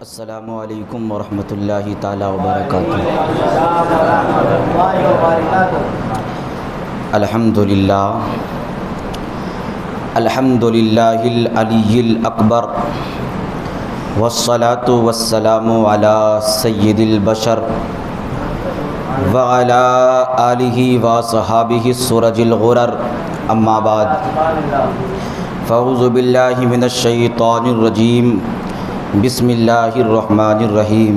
السلام علیکم ورحمۃ اللہ تعالیٰ وبرکاتہ۔ الحمدللہ العلی الاکبر والصلاة والسلام علی سید البشر وعلی آلہ وصحابہ السرج الغرر، اما بعد فاعوذ باللہ من الشیطان الرجیم، بسم اللہ الرحمن الرحیم۔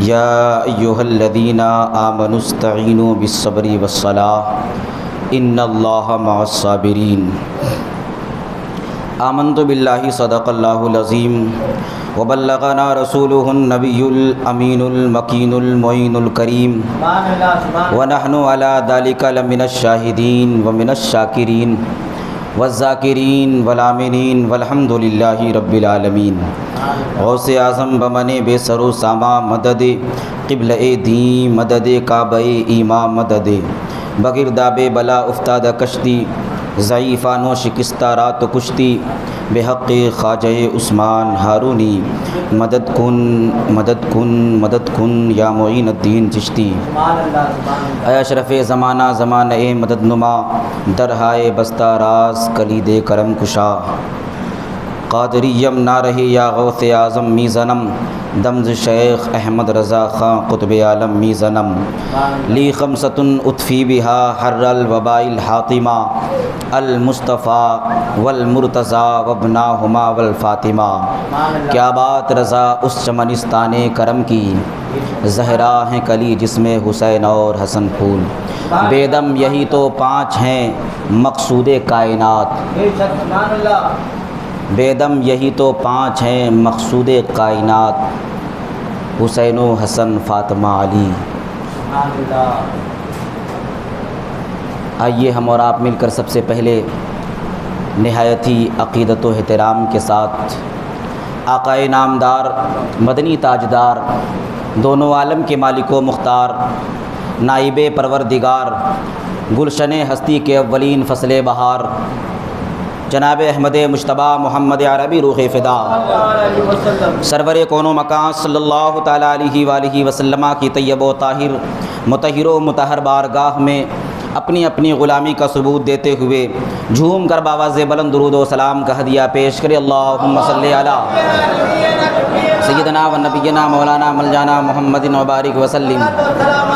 یا ایہا الذین آمنوا استعینوا بالصبر والصلاۃ ان اللہ مع الصابرین۔ آمنت باللہ صدق اللہ العظیم وبلغنا رسولہ النبی الامین المکین المعین الکریم ونحن علی ذلک لمن الشاہدین ومن الشاکرین والذاکرین والآمنین والحمد للہ رب العالمین۔ غوث اعظم بمن بے سر و ساما مدد، قبلہ دین مدد، کعبہ ایماں مدد، بگرداب بلا افتاد کشتی، ضعیفان و شکستہ رات و کشتی، بحق خواجہ عثمان ہارونی مدد کن مدد کن مدد کن یا معین الدین چشتی۔ اے اشرف زمانہ زمانہ مدد نما، درہائے بستہ راز کلید کرم کشا، قادریم نہ رہی یا غوث اعظم می زنم، دمز شیخ احمد رضا خاں قطب عالم می زنم، لی خمسۃ اطفی بہا حر الوباء الحاطمہ، المصطفیٰ والمرتضیٰ وابناہما والفاطمہ۔ کیا بات رضا اس چمنستان کرم کی، زہرا ہیں کلی جس میں حسین اور حسن پھول، بے دم یہی تو پانچ ہیں مقصود کائنات، بے دم یہی تو پانچ ہیں مقصود کائنات، حسین و حسن فاطمہ علی۔ آئیے ہم اور آپ مل کر سب سے پہلے نہایت ہی عقیدت و احترام کے ساتھ آقائے نامدار مدنی تاجدار دونوں عالم کے مالک و مختار نائب پروردگار گلشن ہستی کے اولین فصل بہار جناب احمد مجتبیٰ محمد عربی روح فدا سرور کون و مکان صلی اللہ تعالیٰ علیہ وآلہ وسلم کی طیب و طاہر مطہر و مطہر بارگاہ میں اپنی اپنی غلامی کا ثبوت دیتے ہوئے جھوم کر باواز بلند درود و سلام کا ہدیہ پیش کرے۔ اللہم صلی علی سیدنا و نبینا مولانا ملجانا محمد وبارک وسلم،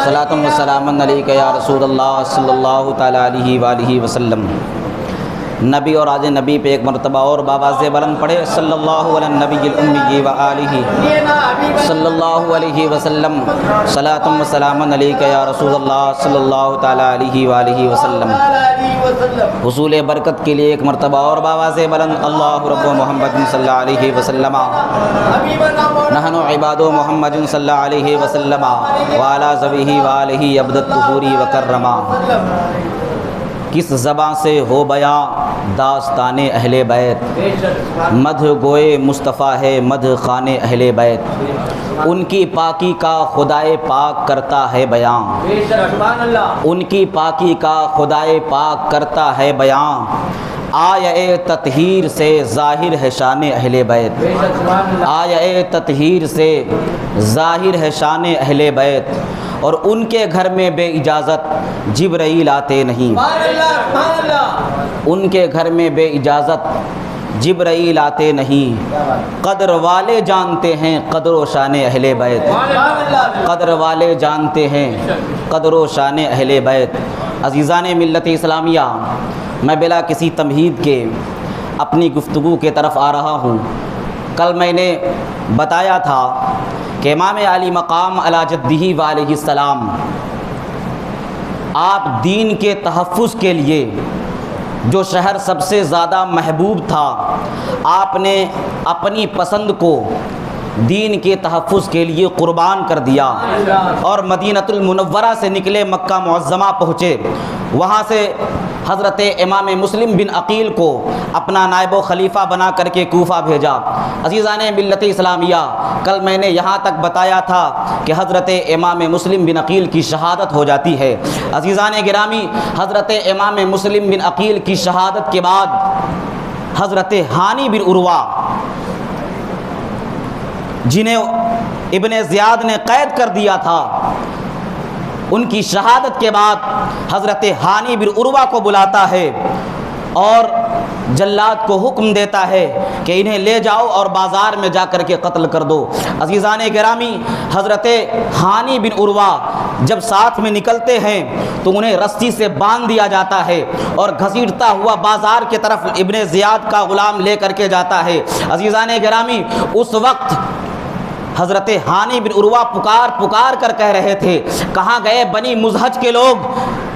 صلاۃ و سلام علیک یا رسول اللہ صلی اللہ تعالیٰ علیہ وآلہ وسلم۔ نبی اور آج نبی پہ ایک مرتبہ اور باواز بلند پڑھے، صلی اللہ علی النبی الامی و آلہ صلی اللہ علیہ وسلم، صلاۃ و سلام علیک یا رسول اللہ صلی اللہ تعالیٰ علیہ وآلہ وسلم۔ حصول برکت کے لیے ایک مرتبہ اور باواز بلند، اللہ رب محمد صلی اللہ علیہ وسلم، نحن عباد محمد صلی اللہ علیہ وسلم وعلی ذویہ وآلہ ابد الطہور وکرما۔ کس زباں سے ہو بیاں داستان اہل بیت، مدح گوئے مصطفیٰ ہے مدح خان اہل بیت، ان کی پاکی کا خدائے پاک کرتا ہے بیان، ان کی پاکی کا خدائے پاک کرتا ہے بیان، آیہ تطہیر سے ظاہر ہے شان اہل بیت، آیہ تطہیر سے ظاہر ہے شان اہل بیت، اور ان کے گھر میں بے اجازت جبرائیل آتے نہیں، ان کے گھر میں بے اجازت جبرائیل آتے نہیں، قدر والے جانتے ہیں قدر و شان اہل بیت، قدر والے جانتے ہیں قدر و شان اہل بیت۔ عزیزان ملت اسلامیہ، میں بلا کسی تمہید کے اپنی گفتگو کے طرف آ رہا ہوں۔ کل میں نے بتایا تھا کہ امام علی مقام علی جدہ وعلیہ السلام آپ دین کے تحفظ کے لیے جو شہر سب سے زیادہ محبوب تھا، آپ نے اپنی پسند کو دین کے تحفظ کے لیے قربان کر دیا اور مدینۃ المنورہ سے نکلے مکہ معظمہ پہنچے، وہاں سے حضرت امام مسلم بن عقیل کو اپنا نائب و خلیفہ بنا کر کے کوفہ بھیجا۔ عزیزان ملت اسلامیہ، کل میں نے یہاں تک بتایا تھا کہ حضرت امام مسلم بن عقیل کی شہادت ہو جاتی ہے۔ عزیزان گرامی، حضرت امام مسلم بن عقیل کی شہادت کے بعد حضرت ہانی بن عروہ جنہیں ابن زیاد نے قید کر دیا تھا، ان کی شہادت کے بعد حضرت ہانی بن عروہ کو بلاتا ہے اور جلاد کو حکم دیتا ہے کہ انہیں لے جاؤ اور بازار میں جا کر کے قتل کر دو۔ عزیزان گرامی، حضرت ہانی بن عروہ جب ساتھ میں نکلتے ہیں تو انہیں رسی سے باندھ دیا جاتا ہے اور گھسیٹتا ہوا بازار کی طرف ابن زیاد کا غلام لے کر کے جاتا ہے۔ عزیزان گرامی، اس وقت حضرت ہانی بن عروہ پکار کر کہہ رہے تھے، کہاں گئے بنی مزہج کے لوگ،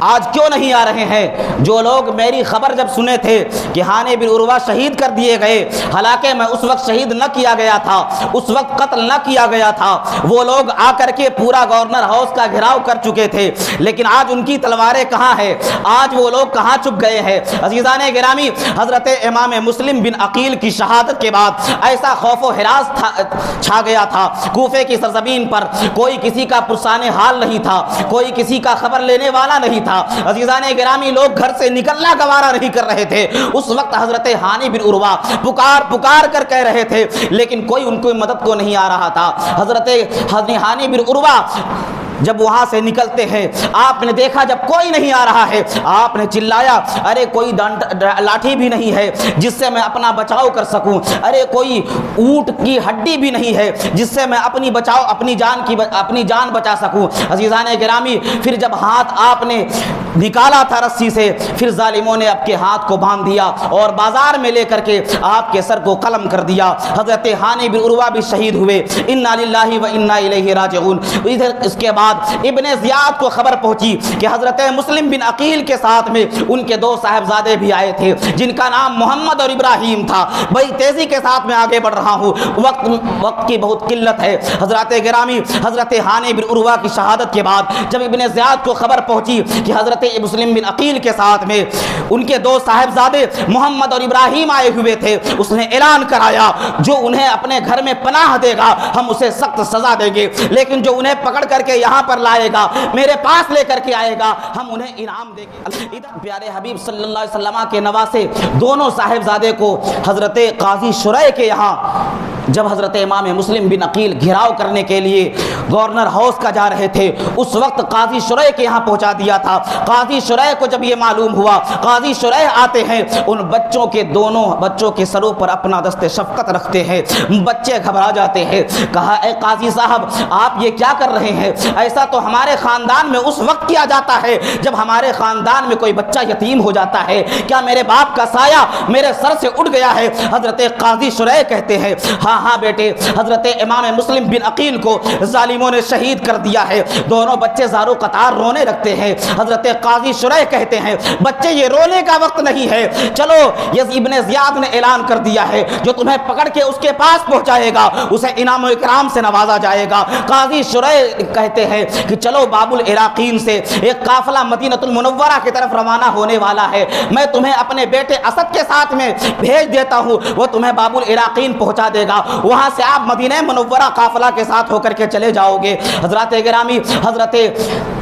آج کیوں نہیں آ رہے ہیں؟ جو لوگ میری خبر جب سنے تھے کہ ہانی بن عروہ شہید کر دیے گئے، حالانکہ میں اس وقت شہید نہ کیا گیا تھا، اس وقت قتل نہ کیا گیا تھا، وہ لوگ آ کر کے پورا گورنر ہاؤس کا گھیراؤ کر چکے تھے، لیکن آج ان کی تلواریں کہاں ہیں؟ آج وہ لوگ کہاں چھپ گئے ہیں؟ عزیزان گرامی، حضرت امام مسلم بن عقیل کی شہادت کے بعد ایسا خوف و ہراس چھا گیا تھا کوفے کی سرزمین پر، کوئی کسی کا پرسان حال نہیں تھا، کوئی کسی کا خبر لینے والا نہیں تھا۔ عزیزان گرامی، لوگ گھر سے نکلنا گوارا نہیں کر رہے تھے۔ اس وقت حضرت ہانی بن عروہ پکار کر کہہ رہے تھے، لیکن کوئی ان کو مدد کو نہیں آ رہا تھا۔ حضرت ہانی بن عروہ جب وہاں سے نکلتے ہیں، آپ نے دیکھا جب کوئی نہیں آ رہا ہے، آپ نے چلایا، ارے کوئی لاٹھی بھی نہیں ہے جس سے میں اپنا بچاؤ کر سکوں، ارے کوئی اونٹ کی ہڈی بھی نہیں ہے جس سے میں اپنی جان بچا سکوں۔ عزیزان گرامی، پھر جب ہاتھ آپ نے نکالا تھا رسی سے، پھر ظالموں نے آپ کے ہاتھ کو باندھ دیا اور بازار میں لے کر کے آپ کے سر کو قلم کر دیا۔ حضرت ہانی بن عروہ بھی شہید ہوئے۔ انا للہ و انا الیہ راجعون۔ ادھر اس کے بعد ابن زیاد کو خبر پہنچی کہ حضرت مسلم بن عقیل کے ساتھ میں ان کے دو صاحبزادے بھی آئے تھے جن کا نام محمد اور ابراہیم تھا۔ بڑی تیزی کے ساتھ میں آگے بڑھ رہا ہوں، وقت کی بہت قلت ہے۔ حضرات گرامی، حضرت ہانی بن عروہ کی شہادت کے بعد جب ابن زیاد کو خبر پہنچی کہ حضرت مسلم بن عقیل کے ساتھ میں ان کے دو صاحبزادے محمد اور ابراہیم آئے ہوئے تھے، اس نے اعلان کرایا، جو انہیں اپنے گھر میں پناہ دے گا ہم اسے سخت سزا دیں گے، لیکن جو انہیں پکڑ کر کے یہاں پر لائے گا، میرے پاس لے کر کے آئے گا، ہم انہیں انعام دیں گے۔ پیارے حبیب صلی اللہ علیہ وسلم کے نواسے دونوں صاحبزادے کو حضرت قاضی شریح کے یہاں جب حضرت امام مسلم بن عقیل گھیراؤ کرنے کے لیے گورنر ہاؤس کا جا رہے تھے، اس وقت قاضی شریح کے یہاں پہنچا دیا تھا۔ قاضی شریح کو جب یہ معلوم ہوا، قاضی شریح آتے ہیں، ان بچوں کے دونوں بچوں کے سروں پر اپنا دست شفقت رکھتے ہیں، بچے گھبرا جاتے ہیں۔ کہا، اے قاضی صاحب، آپ یہ کیا کر رہے ہیں؟ ایسا تو ہمارے خاندان میں اس وقت کیا جاتا ہے جب ہمارے خاندان میں کوئی بچہ یتیم ہو جاتا ہے، کیا میرے باپ کا سایہ میرے سر سے اٹھ گیا ہے؟ حضرت قاضی شریح کہتے ہیں، ہاں بیٹے، حضرت امام مسلم بن عقیل کو ظالموں نے شہید کر دیا ہے۔ دونوں بچے زارو قطار رونے لگتے ہیں۔ حضرت قاضی شریح کہتے ہیں، بچے یہ رونے کا وقت نہیں ہے، چلو یہ ابن زیاد نے اعلان کر دیا ہے، جو تمہیں پکڑ کے اس کے پاس پہنچائے گا اسے انعام و اکرام سے نوازا جائے گا۔ قاضی شریح کہتے ہیں کہ چلو، باب العراقین سے ایک قافلہ مدینہ المنورہ کی طرف روانہ ہونے والا ہے، میں تمہیں اپنے بیٹے اسد کے ساتھ میں بھیج دیتا ہوں، وہ تمہیں باب العراقین پہنچا دے گا، وہاں سے آپ مدینہ منورہ قافلہ کے ساتھ ہو کر کے چلے جاؤ گے۔ حضرات گرامی، حضرت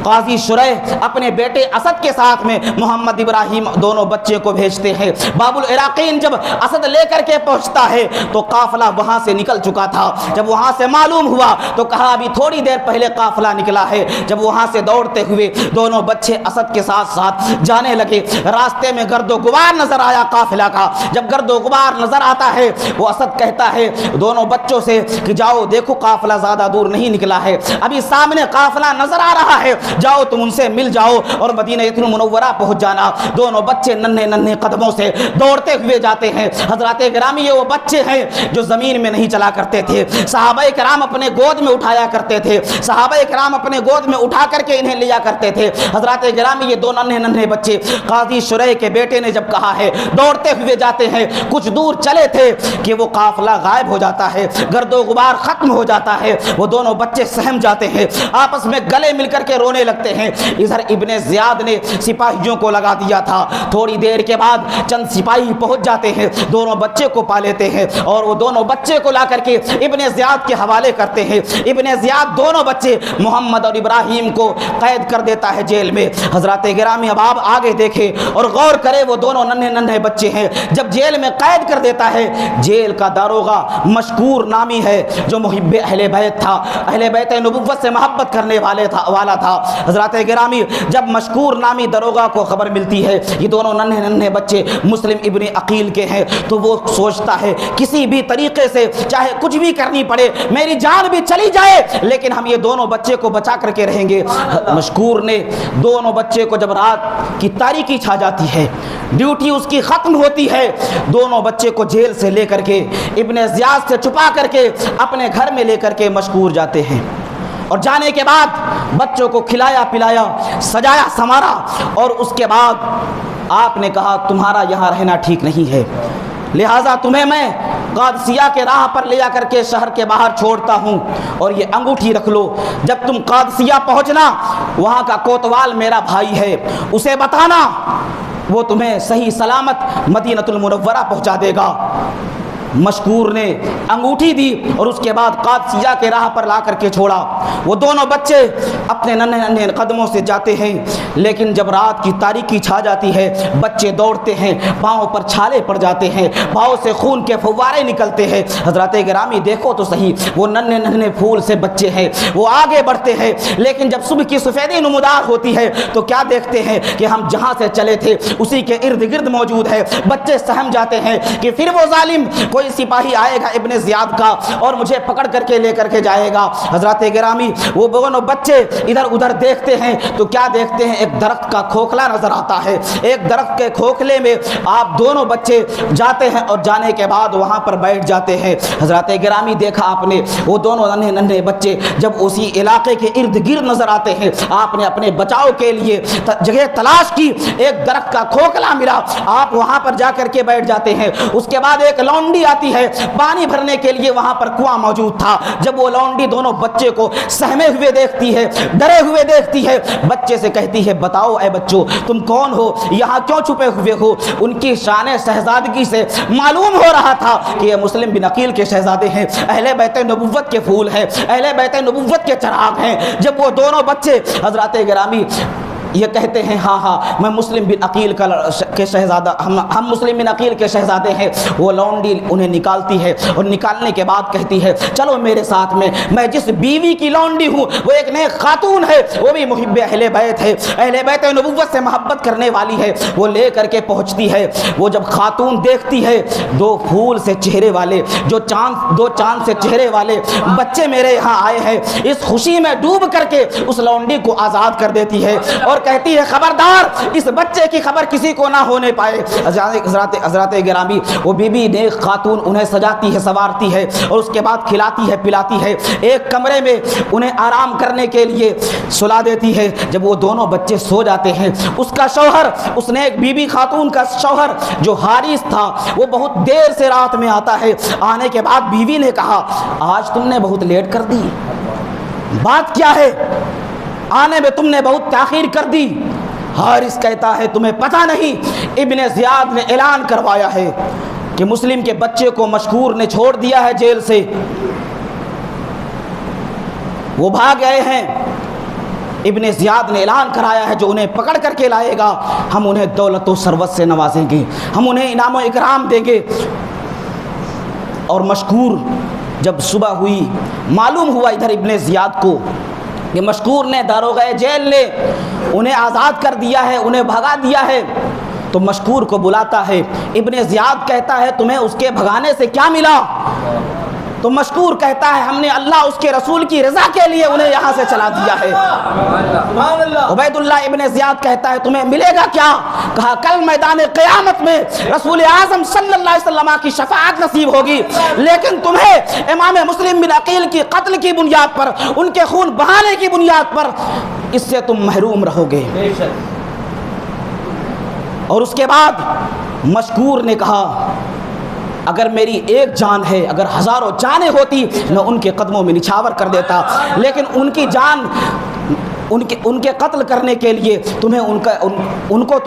قاضی شریح اپنے بیٹے اسد کے ساتھ میں محمد ابراہیم دونوں بچے کو بھیجتے ہیں۔ باب العراقین جب اسد لے کر کے پہنچتا ہے تو قافلہ وہاں سے نکل چکا تھا۔ جب وہاں سے معلوم ہوا تو کہا، ابھی تھوڑی دیر پہلے قافلہ نکلا ہے۔ جب وہاں سے دوڑتے ہوئے دونوں بچے اسد کے ساتھ ساتھ جانے لگے، راستے میں گرد و غبار نظر آیا قافلہ کا۔ جب گرد و غبار نظر آتا ہے، وہ اسد کہتا ہے دونوں بچوں سے کہ جاؤ دیکھو، قافلہ زیادہ دور نہیں نکلا ہے، ابھی سامنے قافلہ نظر آ رہا ہے، جاؤ تم ان سے مل جاؤ اور مدینہ منورہ پہنچ جانا۔ دونوں بچے ننھے قدموں سے دوڑتے ہوئے جاتے ہیں۔ حضرات گرامی، یہ وہ بچے ہیں جو زمین میں نہیں چلا کرتے تھے، صحابہ کرام اپنے گود میں اٹھایا کرتے تھے، صحابہ کرام اپنے گود میں اٹھا کر کے انہیں لیا کرتے تھے۔ حضرات گرامی، یہ دو ننھے بچے قاضی شریح کے بیٹے نے جب کہا ہے، دوڑتے ہوئے جاتے ہیں، کچھ دور چلے تھے کہ وہ قافلہ غائب ہو جاتا ہے، گرد و غبار ختم ہو جاتا ہے، وہ دونوں بچے سہم جاتے ہیں، آپس میں گلے مل کر کے رونے لگتے ہیں۔ ادھر ابن زیاد نے سپاہیوں کو لگا دیا تھا۔ تھوڑی دیر کے بعد چند سپاہی پہنچ جاتے ہیں، دونوں بچے کو پا لیتے ہیں اور وہ دونوں بچے کو لا کر کے ابن زیاد کے حوالے کرتے ہیں۔ ابن زیاد دونوں بچے محمد اور ابراہیم کو قید کر دیتا ہے جیل میں۔ حضرات گرامی اب آپ آگے دیکھیں اور غور کریں، وہ دونوں ننھے ننھے بچے ہیں، جب جیل میں قید کر دیتا ہے، جیل کا داروغہ مشکور نامی ہے جو محب اہل بیت تھا، اہل بیت نبوت سے محبت کرنے والا تھا۔ حضرات گرامی جب مشکور نامی داروغہ کو خبر ملتی ہے یہ دونوں ننھے ننھے بچے مسلم ابن عقیل کے ہیں، تو وہ سوچتا ہے کسی بھی طریقے سے چاہے کچھ بھی کرنی پڑے، میری جان بھی چلی جائے لیکن ہم یہ دونوں بچے کو بچا کر کے رہیں گے۔ مشکور نے دونوں بچے کو جب رات کی تاریکی چھا جاتی ہے، ڈیوٹی اس کی ختم ہوتی ہے، دونوں بچے کو جیل سے لے کر کے ابن زیاد سے چھپا کر کے اپنے گھر میں لے کر کے مشکور جاتے ہیں، اور جانے کے بعد بچوں کو کھلایا پلایا، سجایا سنوارا، اور اس کے بعد آپ نے کہا تمہارا یہاں رہنا ٹھیک نہیں ہے، لہٰذا تمہیں میں قادسیہ کے راہ پر لے جا کر کے شہر کے باہر چھوڑتا ہوں، اور یہ انگوٹھی رکھ لو، جب تم قادسیہ پہنچنا وہاں کا کوتوال میرا بھائی ہے، اسے بتانا، وہ تمہیں صحیح سلامت مدینہ المنورہ پہنچا دے گا۔ مشکور نے انگوٹھی دی اور اس کے بعد قادسیہ کے راہ پر لا کر کے چھوڑا۔ وہ دونوں بچے اپنے ننھے ننھے قدموں سے جاتے ہیں، لیکن جب رات کی تاریکی چھا جاتی ہے بچے دوڑتے ہیں، پاؤں پر چھالے پڑ جاتے ہیں، پاؤں سے خون کے فوارے نکلتے ہیں۔ حضرات گرامی دیکھو تو صحیح، وہ ننھے ننھے پھول سے بچے ہیں، وہ آگے بڑھتے ہیں، لیکن جب صبح کی سفیدی نمودار ہوتی ہے تو کیا دیکھتے ہیں کہ ہم جہاں سے چلے تھے اسی کے ارد گرد موجود ہے۔ بچے سہم جاتے ہیں کہ پھر وہ ظالم کوئی سپاہی آئے گا ابن زیاد کا اور مجھے پکڑ کر کے لے کر کے جائے گا۔ حضرات گرامی وہ دونوں بچے ادھر ادھر دیکھتے ہیں تو کیا دیکھتے ہیں، ایک درخت کا کھوکھلا نظر آتا ہے، ایک درخت کے کھوکھلے میں آپ دونوں بچے جاتے ہیں اور جانے کے بعد وہاں پر بیٹھ جاتے ہیں۔ حضرات گرامی دیکھا آپ نے وہ دونوں ننھے ننھے بچے جب اسی علاقے کے ارد گرد نظر آتے ہیں، آپ نے اپنے بچاؤ کے لیے جگہ تلاش کی، ایک درخت کا کھوکھلا ملا، آپ وہاں پر جا کر کے بیٹھ جاتے ہیں۔ اس کے بعد ایک لونڈی آتی ہے پانی بھرنے کے لیے، وہاں پر کنواں موجود تھا۔ جب وہ لونڈی دونوں بچے کو سہمے ہوئے دیکھتی ہے، ڈرے ہوئے دیکھتی ہے، بچے سے کہتی ہے بتاؤ اے بچوں تم کون ہو، یہاں کیوں چھپے ہوئے ہو؟ ان کی شان شہزادگی سے معلوم ہو رہا تھا کہ یہ مسلم بن عقیل کے شہزادے ہیں، اہل بیت نبوت کے پھول ہیں، اہل بیت نبوت کے چراغ ہیں۔ جب وہ دونوں بچے حضرات گرامی یہ کہتے ہیں ہاں ہاں میں مسلم بن عقیل کے شہزادہ، ہم مسلم بن عقیل کے شہزادے ہیں، وہ لونڈی انہیں نکالتی ہے اور نکالنے کے بعد کہتی ہے چلو میرے ساتھ میں جس بیوی کی لونڈی ہوں وہ ایک نیک خاتون ہے، وہ بھی محب اہل بیت ہے، اہل بیت نبوت سے محبت کرنے والی ہے۔ وہ لے کر کے پہنچتی ہے، وہ جب خاتون دیکھتی ہے دو پھول سے چہرے والے، دو چاند سے چہرے والے بچے میرے یہاں آئے ہیں، اس خوشی میں ڈوب کر کے اس لونڈی کو آزاد کر دیتی ہے اور کہتی ہے خبردار اس بچے کی خبر کسی کو نہ ہونے پائے۔ حضرات گرامی وہ بی بی نیک خاتون انہیں سجاتی ہے، سنوارتی ہے اور اس کے بعد کھلاتی ہے پلاتی ہے، ایک کمرے میں انہیں آرام کرنے کے لیے سلا دیتی ہے۔ جب وہ دونوں بچے سو جاتے ہیں، اس کا شوہر، اس نے ایک بی بی خاتون کا شوہر جو حارث تھا وہ بہت دیر سے رات میں آتا ہے، آنے کے بعد بیوی نے کہا آج تم نے بہت لیٹ کر دی، بات کیا ہے؟ آنے میں تم نے بہت تاخیر کر دی۔ حارث کہتا ہے تمہیں پتہ نہیں ابن زیاد نے اعلان کروایا ہے کہ مسلم کے بچے کو مشکور نے چھوڑ دیا ہے جیل سے، وہ بھاگ گئے ہیں، ابن زیاد نے اعلان کرایا ہے جو انہیں پکڑ کر کے لائے گا ہم انہیں دولت و ثروت سے نوازیں گے، ہم انہیں انعام و اکرام دیں گے۔ اور مشکور جب صبح ہوئی معلوم ہوا ادھر ابن زیاد کو کہ مشکور نے داروغہ جیل نے انہیں آزاد کر دیا ہے، انہیں بھگا دیا ہے، تو مشکور کو بلاتا ہے۔ ابن زیاد کہتا ہے تمہیں اس کے بھگانے سے کیا ملا؟ تو مشکور کہتا ہے ہم نے اللہ اس کے رسول کی رضا کے لیے انہیں یہاں سے چلا دیا ہے۔ عبید اللہ ابن زیاد کہتا ہے تمہیں ملے گا کیا؟ کہا کل میدان قیامت میں رسول اعظم صلی اللہ علیہ وسلم کی شفاعت نصیب ہوگی، لیکن تمہیں امام مسلم بن عقیل کی قتل کی بنیاد پر، ان کے خون بہانے کی بنیاد پر اس سے تم محروم رہو گے۔ اور اس کے بعد مشکور نے کہا اگر میری ایک جان ہے، اگر ہزاروں جانیں ہوتی میں ان کے قدموں میں نچھاور کر دیتا، لیکن ان کی جان ان کے قتل کرنے کے لیے ان کو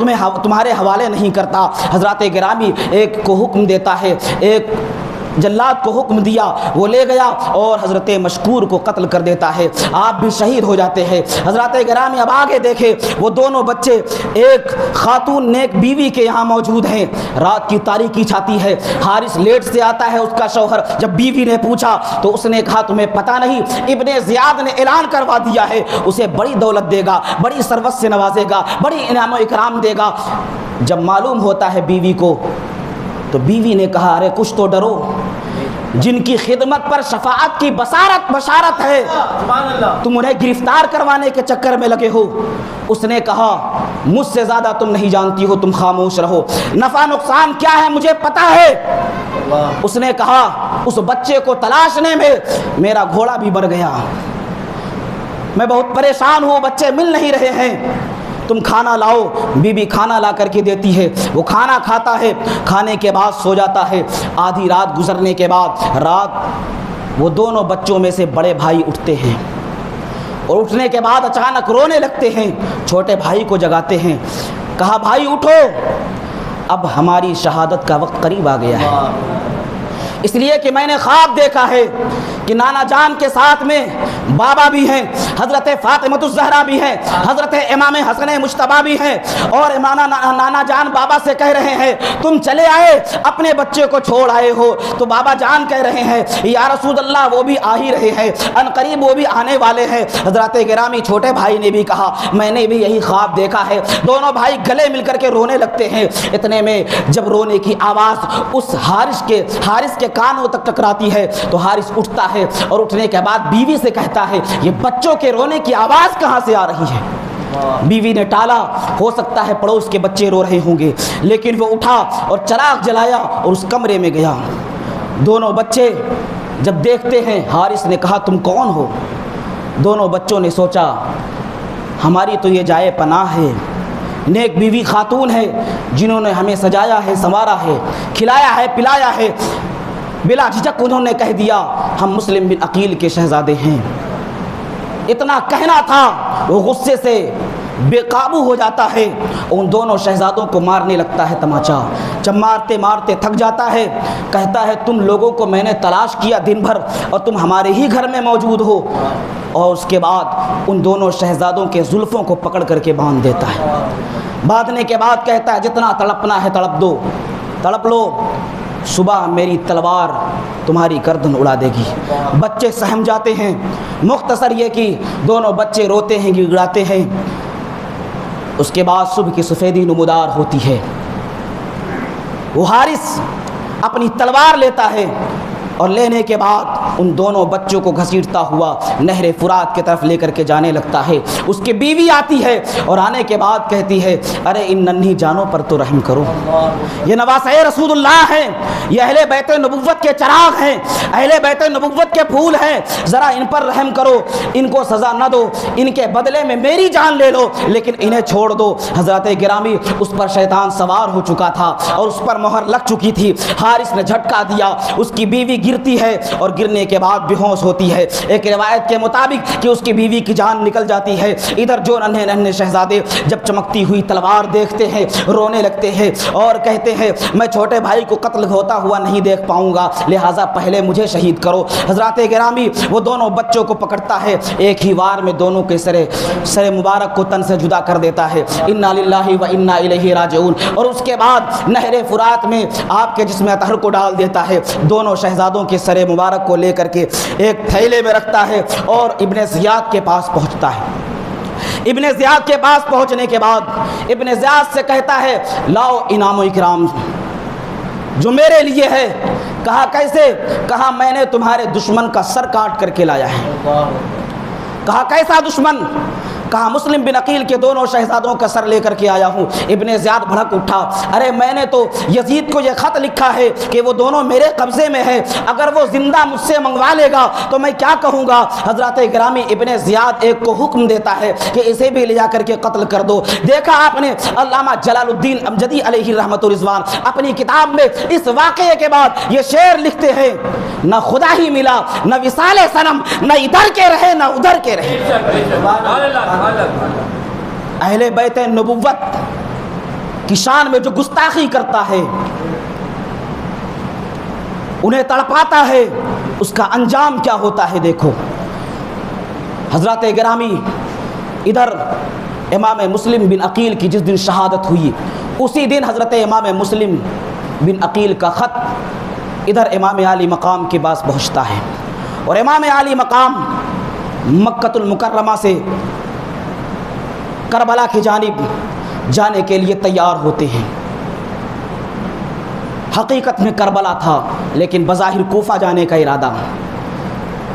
تمہارے حوالے نہیں کرتا۔ حضرات گرامی ایک کو حکم دیتا ہے، ایک جلاد کو حکم دیا، وہ لے گیا اور حضرت مشکور کو قتل کر دیتا ہے، آپ بھی شہید ہو جاتے ہیں۔ حضرات گرامی اب آگے دیکھیں، وہ دونوں بچے ایک خاتون نیک بیوی کے یہاں موجود ہیں، رات کی تاریکی چھاتی ہے، حارث لیٹ سے آتا ہے اس کا شوہر، جب بیوی نے پوچھا تو اس نے کہا تمہیں پتہ نہیں، ابن زیاد نے اعلان کروا دیا ہے اسے بڑی دولت دے گا، بڑی ثروت سے نوازے گا، بڑی انعام و اکرام دے گا۔ جب معلوم ہوتا ہے بیوی کو تو بیوی نے کہا ارے کچھ تو ڈرو، جن کی خدمت پر شفاعت کی بشارت ہے تم انہیں گرفتار کروانے کے چکر میں لگے ہو۔ اس نے کہا مجھ سے زیادہ تم نہیں جانتی ہو، تم خاموش رہو، نفع نقصان کیا ہے مجھے پتا ہے۔ اس نے کہا اس بچے کو تلاشنے میں میرا گھوڑا بھی مر گیا، میں بہت پریشان ہوں، بچے مل نہیں رہے ہیں، تم کھانا لاؤ۔ بی بی کھانا لا کر کے دیتی ہے، وہ کھانا کھاتا ہے، کھانے کے بعد سو جاتا ہے۔ آدھی رات گزرنے کے بعد وہ دونوں بچوں میں سے بڑے بھائی اٹھتے ہیں اور اٹھنے کے بعد اچانک رونے لگتے ہیں، چھوٹے بھائی کو جگاتے ہیں، کہا بھائی اٹھو، اب ہماری شہادت کا وقت قریب آ گیا ہے، اس لیے کہ میں نے خواب دیکھا ہے کہ نانا جان کے ساتھ میں بابا بھی ہیں، حضرت فاطمۃ الزہرا بھی ہیں، حضرت امام حسن مجتبیٰ بھی ہیں، اور نانا جان بابا سے کہہ رہے ہیں تم چلے آئے اپنے بچے کو چھوڑ آئے ہو، تو بابا جان کہہ رہے ہیں یا رسول اللہ وہ بھی آ ہی رہے ہیں، ان قریب وہ بھی آنے والے ہیں۔ حضرات گرامی چھوٹے بھائی نے بھی کہا میں نے بھی یہی خواب دیکھا ہے۔ دونوں بھائی گلے مل کر کے رونے لگتے ہیں، اتنے میں جب رونے کی آواز اس حارث کے کانوں تک ٹکراتی ہے تو حارث اٹھتا ہے اور اٹھنے کے بعد بیوی سے کہتا ہے یہ بچوں کے رونے کی آواز کہاں سے آ رہی ہے؟ بیوی نے ٹالا، ہو سکتا ہے پڑوس کے بچے رو رہے ہوں گے، لیکن وہ اٹھا اور چراغ جلایا اور اس کمرے میں گیا۔ دونوں بچے جب دیکھتے ہیں، حارث نے کہا تم کون ہو؟ دونوں بچوں نے سوچا ہماری تو یہ جائے پناہ ہے، نیک بیوی خاتون ہے جنہوں نے ہمیں سجایا ہے، سنوارا ہے، کھلایا ہے، پلایا ہے۔ بلا جھجک انہوں نے کہہ دیا ہم مسلم بن عقیل کے شہزادے ہیں۔ اتنا کہنا تھا، وہ غصے سے بے قابو ہو جاتا ہے، ان دونوں شہزادوں کو مارنے لگتا ہے تماچا۔ جب مارتے مارتے تھک جاتا ہے، کہتا ہے تم لوگوں کو میں نے تلاش کیا دن بھر اور تم ہمارے ہی گھر میں موجود ہو، اور اس کے بعد ان دونوں شہزادوں کے زلفوں کو پکڑ کر کے باندھ دیتا ہے۔ باندھنے کے بعد کہتا ہے جتنا تڑپنا ہے تڑپ دو، تڑپ لو، صبح میری تلوار تمہاری گردن اڑا دے گی۔ بچے سہم جاتے ہیں۔ مختصر یہ کہ دونوں بچے روتے ہیں، گڑگڑاتے ہیں۔ اس کے بعد صبح کی سفیدی نمودار ہوتی ہے، وہ حارث اپنی تلوار لیتا ہے اور لینے کے بعد ان دونوں بچوں کو گھسیٹتا ہوا نہر فرات کی طرف لے کر کے جانے لگتا ہے۔ اس کی بیوی آتی ہے اور آنے کے بعد کہتی ہے ارے ان ننھی جانوں پر تو رحم کرو، یہ نواسۂ رسول اللہ ہیں، یہ اہل بیت نبوت کے چراغ ہیں، اہل بیت نبوت کے پھول ہیں، ذرا ان پر رحم کرو، ان کو سزا نہ دو، ان کے بدلے میں میری جان لے لو لیکن انہیں چھوڑ دو۔ حضرات گرامی اس پر شیطان سوار ہو چکا تھا اور اس پر مہر لگ چکی تھی۔ حارث نے جھٹکا دیا، اس کی بیوی گرتی ہے اور گرنے کے بعد بے ہوش ہوتی ہے۔ ایک روایت کے مطابق کہ اس کی بیوی کی جان نکل جاتی ہے۔ ادھر جو ننھے ننھے شہزادے جب چمکتی ہوئی تلوار دیکھتے ہیں رونے لگتے ہیں اور کہتے ہیں میں چھوٹے بھائی کو قتل ہوتا ہوا نہیں دیکھ پاؤں گا، لہٰذا پہلے مجھے شہید کرو۔ حضرات گرامی وہ دونوں بچوں کو پکڑتا ہے، ایک ہی وار میں دونوں کے سر مبارک کو تن سے جدا کر دیتا ہے۔ انا للہ و انا الیہ راجعون۔ اور اس کے بعد نہر فرات میں آپ کے جسم اطہر کو ڈال دیتا ہے، دونوں شہزادوں کے سر مبارک کو لے کر کے ایک تھیلے میں رکھتا ہے اور ابن زیاد کے پاس پہنچتا ہے۔ ابن زیاد کے پاس پہنچنے کے بعد ابن زیاد سے کہتا ہے لاؤ انعام و اکرام جو میرے لیے ہے۔ کہا کیسے؟ کہا میں نے تمہارے دشمن کا سر کاٹ کر کے لایا ہے۔ کہا کیسا دشمن؟ کہا مسلم بن عقیل کے دونوں شہزادوں کا سر لے کر کے آیا ہوں۔ ابن زیاد بھڑک اٹھا، ارے میں نے تو یزید کو یہ خط لکھا ہے کہ وہ دونوں میرے قبضے میں ہے، اگر وہ زندہ مجھ سے منگوا لے گا تو میں کیا کہوں گا؟ حضرات گرامی ابن زیاد ایک کو حکم دیتا ہے کہ اسے بھی لے جا کر کے قتل کر دو۔ دیکھا آپ نے علامہ جلال الدین امجدی علیہ رحمت و رضوان اپنی کتاب میں اس واقعے کے بعد یہ شعر لکھتے ہیں نہ خدا ہی ملا نہ وصال صنم، نہ ادھر کے رہے نہ ادھر کے رہے۔ اہل بیت نبوت کی شان میں جو گستاخی کرتا ہے، انہیں تڑپاتا ہے، اس کا انجام کیا ہوتا ہے دیکھو۔ حضرات گرامی، ادھر امام مسلم بن عقیل کی جس دن شہادت ہوئی، اسی دن حضرت امام مسلم بن عقیل کا خط ادھر امام عالی مقام کے پاس پہنچتا ہے، اور امام عالی مقام مکۃ المکرمہ سے کربلا کی جانب جانے کے لیے تیار ہوتے ہیں۔ حقیقت میں کربلا تھا، لیکن بظاہر کوفہ جانے کا ارادہ۔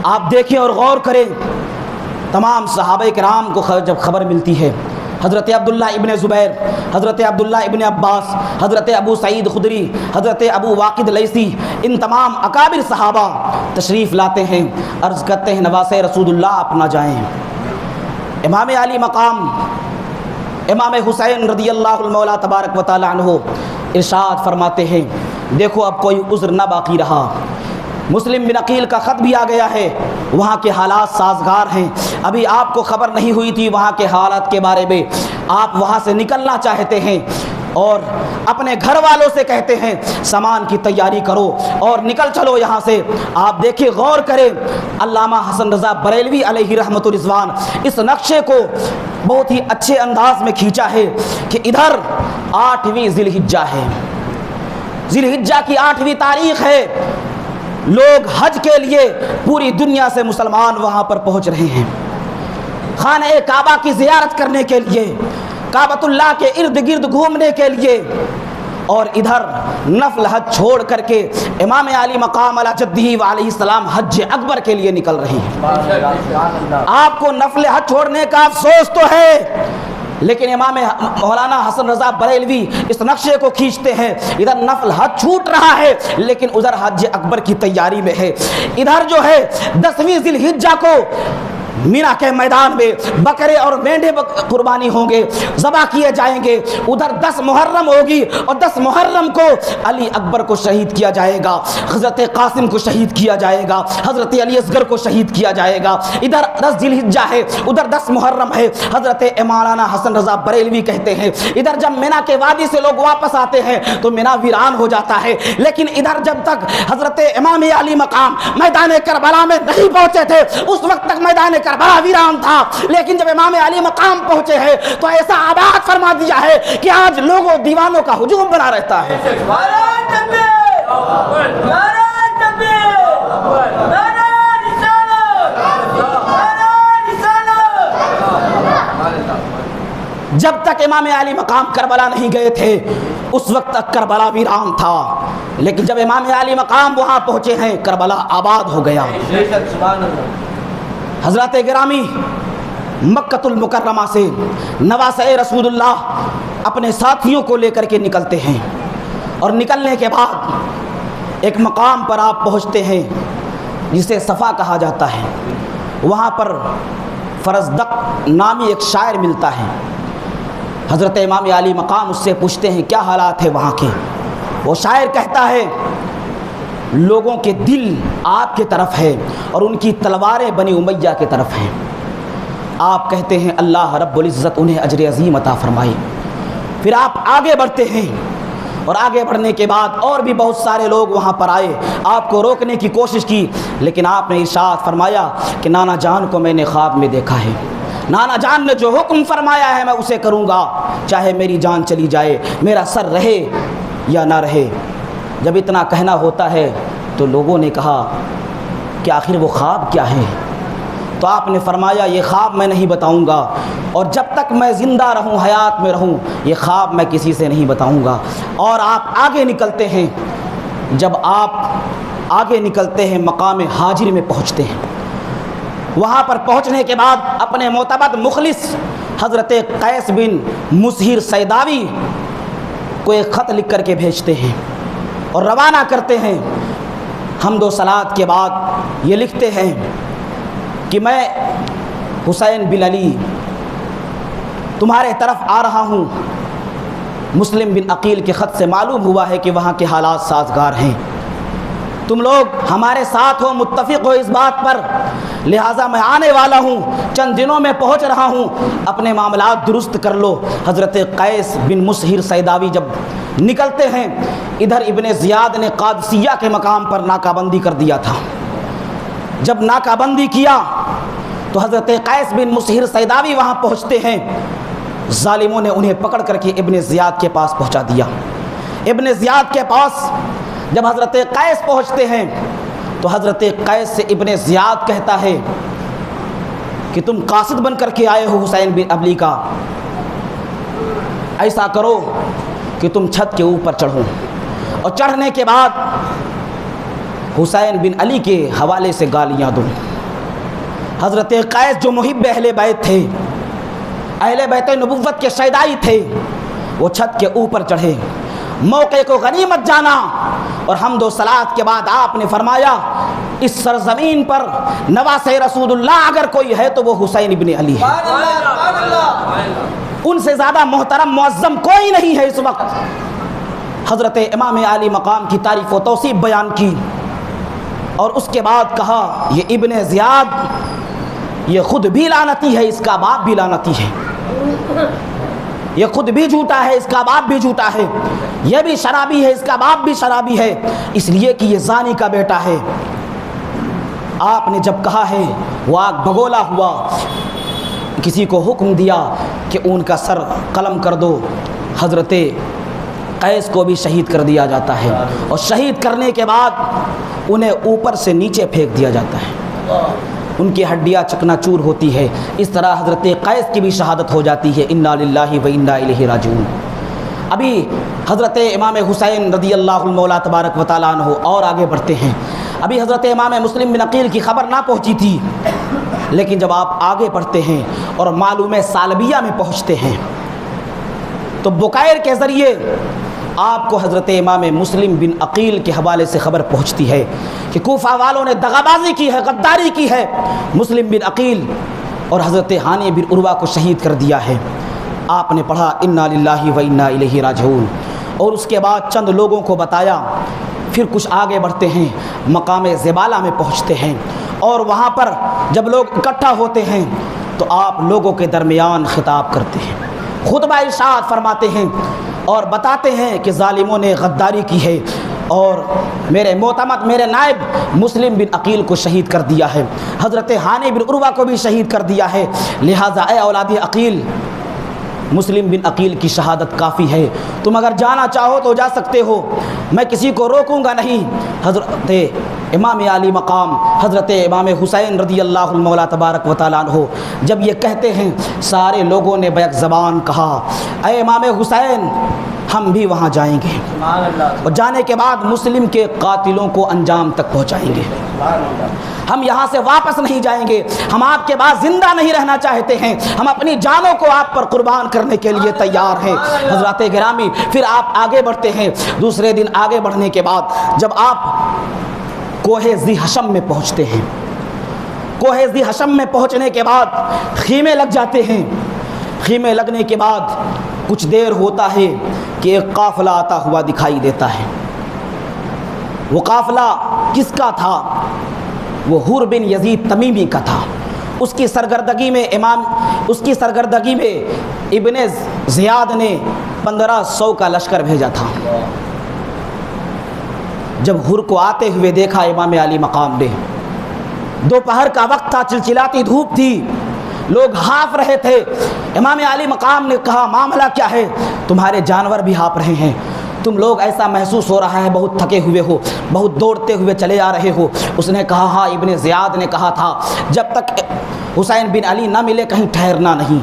آپ دیکھیں اور غور کریں، تمام صحابہ کرام کو جب خبر ملتی ہے، حضرت عبداللہ ابن زبیر، حضرت عبداللہ ابن عباس، حضرت ابو سعید خدری، حضرت ابو واقد لیثی، ان تمام اکابر صحابہ تشریف لاتے ہیں، عرض کرتے ہیں نواسے رسول اللہ اپنا جائیں۔ امام علی مقام امام حسین رضی اللہ المولا تبارک و تعالی عنہ ارشاد فرماتے ہیں، دیکھو اب کوئی عذر نہ باقی رہا، مسلم بن عقیل کا خط بھی آ گیا ہے، وہاں کے حالات سازگار ہیں، ابھی آپ کو خبر نہیں ہوئی تھی وہاں کے حالات کے بارے میں، آپ وہاں سے نکلنا چاہتے ہیں اور اپنے گھر والوں سے کہتے ہیں سامان کی تیاری کرو اور نکل چلو یہاں سے۔ آپ دیکھیں، غور کریں، علامہ حسن رضا بریلوی علیہ رحمت الرضوان اس نقشے کو بہت ہی اچھے انداز میں کھینچا ہے کہ ادھر 8ویں ذی الحجہ ہے، ذی الحجہ کی 8ویں تاریخ ہے، لوگ حج کے لیے پوری دنیا سے مسلمان وہاں پر پہنچ رہے ہیں، خانہ کعبہ کی زیارت کرنے کے لیے، کعبۃ اللہ کے ارد گرد گھومنے کے لیے، اور ادھر نفل حج چھوڑ کر کے امام علی مقام علی جدہ علیہ السلام حج اکبر کے لیے نکل رہے ہیں۔ آپ کو نفل حج چھوڑنے کا افسوس تو ہے، لیکن امام مولانا حسن رضا بریلوی اس نقشے کو کھینچتے ہیں، ادھر نفل حج چھوٹ رہا ہے لیکن ادھر حج اکبر کی تیاری میں ہے۔ ادھر جو ہے 10ویں ذی الحجہ کو مینا کے میدان میں بکرے اور مینڈے قربانی ہوں گے، ذبح کیے جائیں گے، ادھر 10 محرم ہوگی اور 10 محرم کو علی اکبر کو شہید کیا جائے گا، حضرت قاسم کو شہید کیا جائے گا، حضرت علی اصغر کو شہید کیا جائے گا۔ ادھر 10 ذی الحجہ ہے، ادھر 10 محرم ہے۔ حضرت مولانا حسن رضا بریلوی کہتے ہیں ادھر جب مینا کے وادی سے لوگ واپس آتے ہیں تو مینا ویران ہو جاتا ہے، لیکن ادھر جب تک حضرت امام علی مقام میدان کربلا میں نہیں پہنچے تھے اس وقت تک میدان کربلا ویران تھا، لیکن جب امام علی مقام پہنچے ہیں تو ایسا آباد فرما دیا ہے کہ آج لوگوں دیوانوں کا ہجوم بنا رہتا ہے۔ جب تک امام علی مقام کربلا نہیں گئے تھے اس وقت تک کربلا ویران تھا، لیکن جب امام علی مقام وہاں پہنچے ہیں کربلا آباد ہو گیا۔ حضرات گرامی، مکۃ المکرمہ سے نواسۂ رسول اللہ اپنے ساتھیوں کو لے کر کے نکلتے ہیں، اور نکلنے کے بعد ایک مقام پر آپ پہنچتے ہیں جسے صفا کہا جاتا ہے۔ وہاں پر فرزدق نامی ایک شاعر ملتا ہے، حضرت امام علی مقام اس سے پوچھتے ہیں کیا حالات ہے وہاں کے۔ وہ شاعر کہتا ہے لوگوں کے دل آپ کی طرف ہے اور ان کی تلواریں بنی امیہ کی طرف ہیں۔ آپ کہتے ہیں اللہ رب العزت انہیں اجر عظیم عطا فرمائے۔ پھر آپ آگے بڑھتے ہیں، اور آگے بڑھنے کے بعد اور بھی بہت سارے لوگ وہاں پر آئے، آپ کو روکنے کی کوشش کی، لیکن آپ نے ارشاد فرمایا کہ نانا جان کو میں نے خواب میں دیکھا ہے، نانا جان نے جو حکم فرمایا ہے میں اسے کروں گا، چاہے میری جان چلی جائے، میرا سر رہے یا نہ رہے۔ جب اتنا کہنا ہوتا ہے تو لوگوں نے کہا کہ آخر وہ خواب کیا ہے؟ تو آپ نے فرمایا یہ خواب میں نہیں بتاؤں گا، اور جب تک میں زندہ رہوں، حیات میں رہوں، یہ خواب میں کسی سے نہیں بتاؤں گا۔ اور آپ آگے نکلتے ہیں، جب آپ آگے نکلتے ہیں مقام حاجر میں پہنچتے ہیں، وہاں پر پہنچنے کے بعد اپنے معتمد مخلص حضرت قیس بن مسہر سیداوی کو ایک خط لکھ کر کے بھیجتے ہیں اور روانہ کرتے ہیں۔ حمد و صلات کے بعد یہ لکھتے ہیں کہ میں حسین بن علی تمہارے طرف آ رہا ہوں، مسلم بن عقیل کے خط سے معلوم ہوا ہے کہ وہاں کے حالات سازگار ہیں، تم لوگ ہمارے ساتھ ہو، متفق ہو اس بات پر، لہٰذا میں آنے والا ہوں، چند دنوں میں پہنچ رہا ہوں، اپنے معاملات درست کر لو۔ حضرت قیس بن مسہر سیداوی جب نکلتے ہیں، ادھر ابن زیاد نے قادسیہ کے مقام پر ناکہ بندی کر دیا تھا۔ جب ناکہ بندی کیا تو حضرت قیس بن مسہر سیداوی وہاں پہنچتے ہیں، ظالموں نے انہیں پکڑ کر کے ابن زیاد کے پاس پہنچا دیا۔ ابن زیاد کے پاس جب حضرت قیس پہنچتے ہیں تو حضرت قیس سے ابن زیاد کہتا ہے کہ تم قاصد بن کر کے آئے ہو حسین بن علی کا، ایسا کرو کہ تم چھت کے اوپر چڑھو، اور چڑھنے کے بعد حسین بن علی کے حوالے سے گالیاں دو۔ حضرت قیس جو محب اہل بیت تھے، اہل بیت نبوت کے شیدائی تھے، وہ چھت کے اوپر چڑھے، موقع کو غنیمت جانا، اور حمد و صلات کے بعد آپ نے فرمایا اس سرزمین پر نواسہ رسول اللہ اگر کوئی ہے تو وہ حسین ابن علی ہے، ان سے زیادہ محترم معظم کوئی نہیں ہے اس وقت۔ حضرت امام علی مقام کی تعریف و توصیف بیان کی، اور اس کے بعد کہا یہ ابن زیاد یہ خود بھی لعنتی ہے، اس کا باپ بھی لعنتی ہے، یہ خود بھی جھوٹا ہے، اس کا باپ بھی جھوٹا ہے، یہ بھی شرابی ہے، اس کا باپ بھی شرابی ہے، اس لیے کہ یہ زانی کا بیٹا ہے۔ آپ نے جب کہا ہے وہ آگ بگولا ہوا، کسی کو حکم دیا کہ ان کا سر قلم کر دو، حضرت قیس کو بھی شہید کر دیا جاتا ہے، اور شہید کرنے کے بعد انہیں اوپر سے نیچے پھینک دیا جاتا ہے، ان کی ہڈیاں چکنا چور ہوتی ہے۔ اس طرح حضرت قیس کی بھی شہادت ہو جاتی ہے۔ انا للہ و انا الیہ راجعون۔ ابھی حضرت امام حسین رضی اللہ المولا تبارک و تعالیٰ عنہ اور آگے بڑھتے ہیں۔ ابھی حضرت امام مسلم بن عقیل کی خبر نہ پہنچی تھی، لیکن جب آپ آگے بڑھتے ہیں اور معلوم سالبیہ میں پہنچتے ہیں تو بکیر کے ذریعے آپ کو حضرت امام مسلم بن عقیل کے حوالے سے خبر پہنچتی ہے کہ کوفہ والوں نے دغابازی کی ہے، غداری کی ہے، مسلم بن عقیل اور حضرت ہانی بن عروہ کو شہید کر دیا ہے۔ آپ نے پڑھا انا للہ و انا الیہ راجعون، اور اس کے بعد چند لوگوں کو بتایا۔ پھر کچھ آگے بڑھتے ہیں، مقام زبالہ میں پہنچتے ہیں، اور وہاں پر جب لوگ اکٹھا ہوتے ہیں تو آپ لوگوں کے درمیان خطاب کرتے ہیں، خطبہ ارشاد فرماتے ہیں اور بتاتے ہیں کہ ظالموں نے غداری کی ہے اور میرے معتمد میرے نائب مسلم بن عقیل کو شہید کر دیا ہے، حضرت ہانی بن عروہ کو بھی شہید کر دیا ہے، لہٰذا اے اولاد عقیل مسلم بن عقیل کی شہادت کافی ہے، تم اگر جانا چاہو تو جا سکتے ہو، میں کسی کو روکوں گا نہیں۔ حضرت امام علی مقام حضرت امام حسین رضی اللہ المولا تبارک و تعالیٰ عنہ جب یہ کہتے ہیں، سارے لوگوں نے بیک زبان کہا اے امام حسین ہم بھی وہاں جائیں گے، اور جانے کے بعد مسلم کے قاتلوں کو انجام تک پہنچائیں گے، ہم یہاں سے واپس نہیں جائیں گے، ہم آپ کے بعد زندہ نہیں رہنا چاہتے ہیں، ہم اپنی جانوں کو آپ پر قربان کرنے کے لیے تیار ہیں۔ حضرات گرامی، پھر آپ آگے بڑھتے ہیں۔ دوسرے دن آگے بڑھنے کے بعد جب آپ کوہ ذی حشم میں پہنچتے ہیں، کوہ ذی حشم میں پہنچنے کے بعد خیمے لگ جاتے ہیں۔ خیمے لگنے کے بعد کچھ دیر ہوتا ہے کہ ایک قافلہ آتا ہوا دکھائی دیتا ہے۔ وہ قافلہ کس کا تھا؟ وہ حر بن یزید تمیمی کا تھا۔ اس کی سرگردگی میں ابن زیاد نے 1500 کا لشکر بھیجا تھا۔ جب حر کو آتے ہوئے دیکھا امام علی مقام نے، دوپہر کا وقت تھا، چلچلاتی دھوپ تھی، لوگ ہانپ رہے تھے۔ امام علی مقام نے کہا معاملہ کیا ہے؟ تمہارے جانور بھی ہانپ رہے ہیں، تم لوگ ایسا محسوس ہو رہا ہے بہت تھکے ہوئے ہو، بہت دوڑتے ہوئے چلے آ رہے ہو۔ اس نے کہا ہاں، ابن زیاد نے کہا تھا جب تک حسین بن علی نہ ملے کہیں ٹھہرنا نہیں،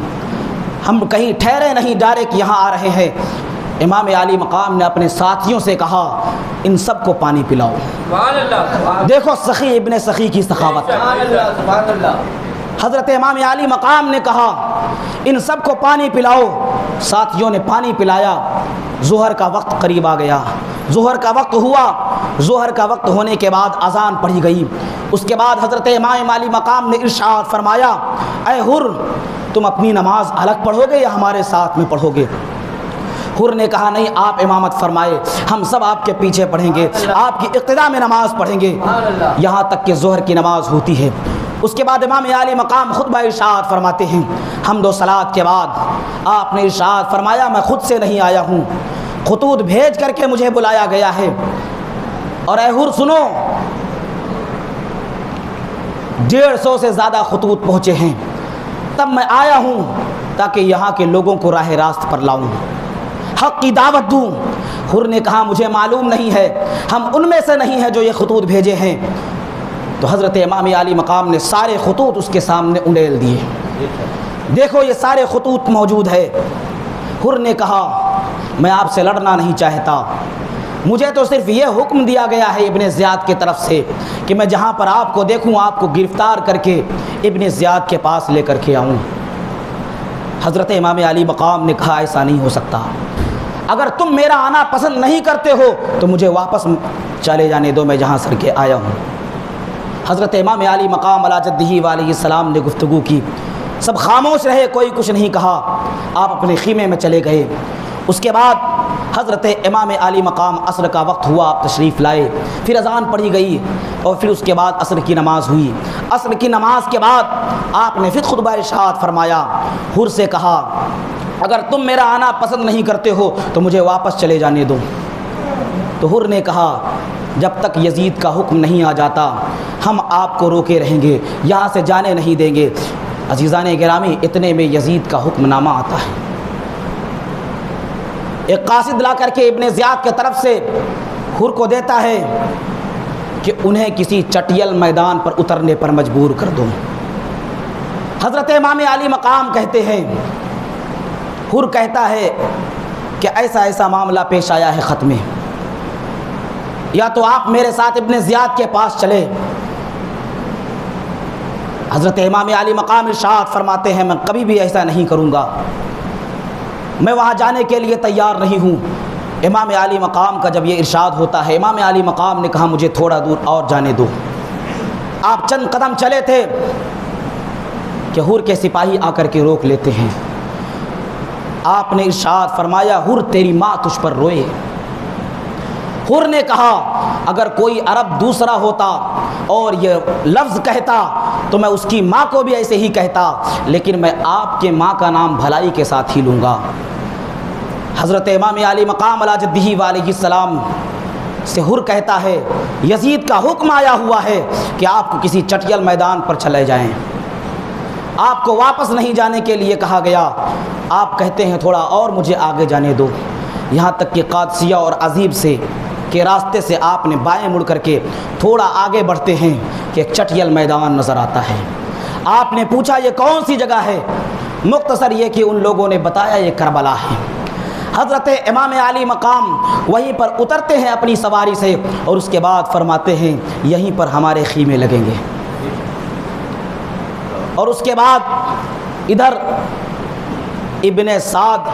ہم کہیں ٹھہرے نہیں، ڈائریکٹ یہاں آ رہے ہیں۔ امام علی مقام نے اپنے ساتھیوں سے کہا ان سب کو پانی پلاؤ۔ دیکھو سخی ابن سخی کی سخاوت۔ حضرت امام علی مقام نے کہا ان سب کو پانی پلاؤ۔ ساتھیوں نے پانی پلایا۔ ظہر کا وقت قریب آ گیا، ظہر کا وقت ہوا۔ ظہر کا وقت ہونے کے بعد اذان پڑھی گئی۔ اس کے بعد حضرت امام علی مقام نے ارشاد فرمایا اے حر، تم اپنی نماز الگ پڑھو گے یا ہمارے ساتھ میں پڑھو گے؟ حر نے کہا نہیں، آپ امامت فرمائے، ہم سب آپ کے پیچھے پڑھیں گے، آپ کی اقتداء میں نماز پڑھیں گے یہاں تک کہ ظہر کی نماز ہوتی ہے۔ اس کے بعد امام عالی مقام خطبہ ارشاد فرماتے ہیں۔ حمد و صلات کے بعد آپ نے ارشاد فرمایا میں خود سے نہیں آیا ہوں، خطوط بھیج کر کے مجھے بلایا گیا ہے، اور اے حر سنو، 150 سے زیادہ خطوط پہنچے ہیں، تب میں آیا ہوں تاکہ یہاں کے لوگوں کو راہ راست پر لاؤں، حق کی دعوت دوں۔ حر نے کہا مجھے معلوم نہیں ہے، ہم ان میں سے نہیں ہیں جو یہ خطوط بھیجے ہیں۔ تو حضرت امام علی مقام نے سارے خطوط اس کے سامنے انڈیل دیے، دیکھو یہ سارے خطوط موجود ہے۔ حر نے کہا میں آپ سے لڑنا نہیں چاہتا، مجھے تو صرف یہ حکم دیا گیا ہے ابن زیاد کی طرف سے کہ میں جہاں پر آپ کو دیکھوں آپ کو گرفتار کر کے ابن زیاد کے پاس لے کر کے آؤں۔ حضرت امام علی مقام نے کہا ایسا نہیں ہو سکتا، اگر تم میرا آنا پسند نہیں کرتے ہو تو مجھے واپس چلے جانے دو، میں جہاں سر کے آیا ہوں۔ حضرت امام علی مقام علی جدہ علیہ السلام نے گفتگو کی، سب خاموش رہے، کوئی کچھ نہیں کہا، آپ اپنے خیمے میں چلے گئے۔ اس کے بعد حضرت امام علی مقام عصر کا وقت ہوا، آپ تشریف لائے، پھر اذان پڑھی گئی اور پھر اس کے بعد عصر کی نماز ہوئی۔ عصر کی نماز کے بعد آپ نے پھر خطبہ ارشاد فرمایا، حر سے کہا اگر تم میرا آنا پسند نہیں کرتے ہو تو مجھے واپس چلے جانے دو۔ تو حر نے کہا جب تک یزید کا حکم نہیں آ جاتا ہم آپ کو روکے رہیں گے، یہاں سے جانے نہیں دیں گے۔ عزیزان گرامی، اتنے میں یزید کا حکم نامہ آتا ہے، ایک قاصد لا کر کے ابن زیاد کی طرف سے حر کو دیتا ہے کہ انہیں کسی چٹیل میدان پر اترنے پر مجبور کر دو۔ حضرت امام علی مقام کہتے ہیں، حر کہتا ہے کہ ایسا ایسا معاملہ پیش آیا ہے خط میں، یا تو آپ میرے ساتھ ابن زیاد کے پاس چلے۔ حضرت امام علی مقام ارشاد فرماتے ہیں میں کبھی بھی ایسا نہیں کروں گا، میں وہاں جانے کے لیے تیار نہیں ہوں۔ امام علی مقام کا جب یہ ارشاد ہوتا ہے، امام علی مقام نے کہا مجھے تھوڑا دور اور جانے دو۔ آپ چند قدم چلے تھے کہ حر کے سپاہی آ کر کے روک لیتے ہیں۔ آپ نے ارشاد فرمایا حر تیری ماں تجھ پر روئے۔ حر نے کہا اگر کوئی عرب دوسرا ہوتا اور یہ لفظ کہتا تو میں اس کی ماں کو بھی ایسے ہی کہتا، لیکن میں آپ کے ماں کا نام بھلائی کے ساتھ ہی لوں گا۔ حضرت امام علی مقام علی جدہ علیہ السلام سے حر کہتا ہے یزید کا حکم آیا ہوا ہے کہ آپ کو کسی چٹیل میدان پر چلے جائیں، آپ کو واپس نہیں جانے کے لیے کہا گیا۔ آپ کہتے ہیں تھوڑا اور مجھے آگے جانے دو، یہاں تک کہ قادسیہ اور عزیب سے کے راستے سے آپ نے بائیں مڑ کر کے تھوڑا آگے بڑھتے ہیں کہ ایک چٹیل میدان نظر آتا ہے۔ آپ نے پوچھا یہ کون سی جگہ ہے؟ مختصر یہ کہ ان لوگوں نے بتایا یہ کربلا ہے۔ حضرت امام علی مقام وہیں پر اترتے ہیں اپنی سواری سے اور اس کے بعد فرماتے ہیں یہیں پر ہمارے خیمے لگیں گے۔ اور اس کے بعد ادھر ابن سعد،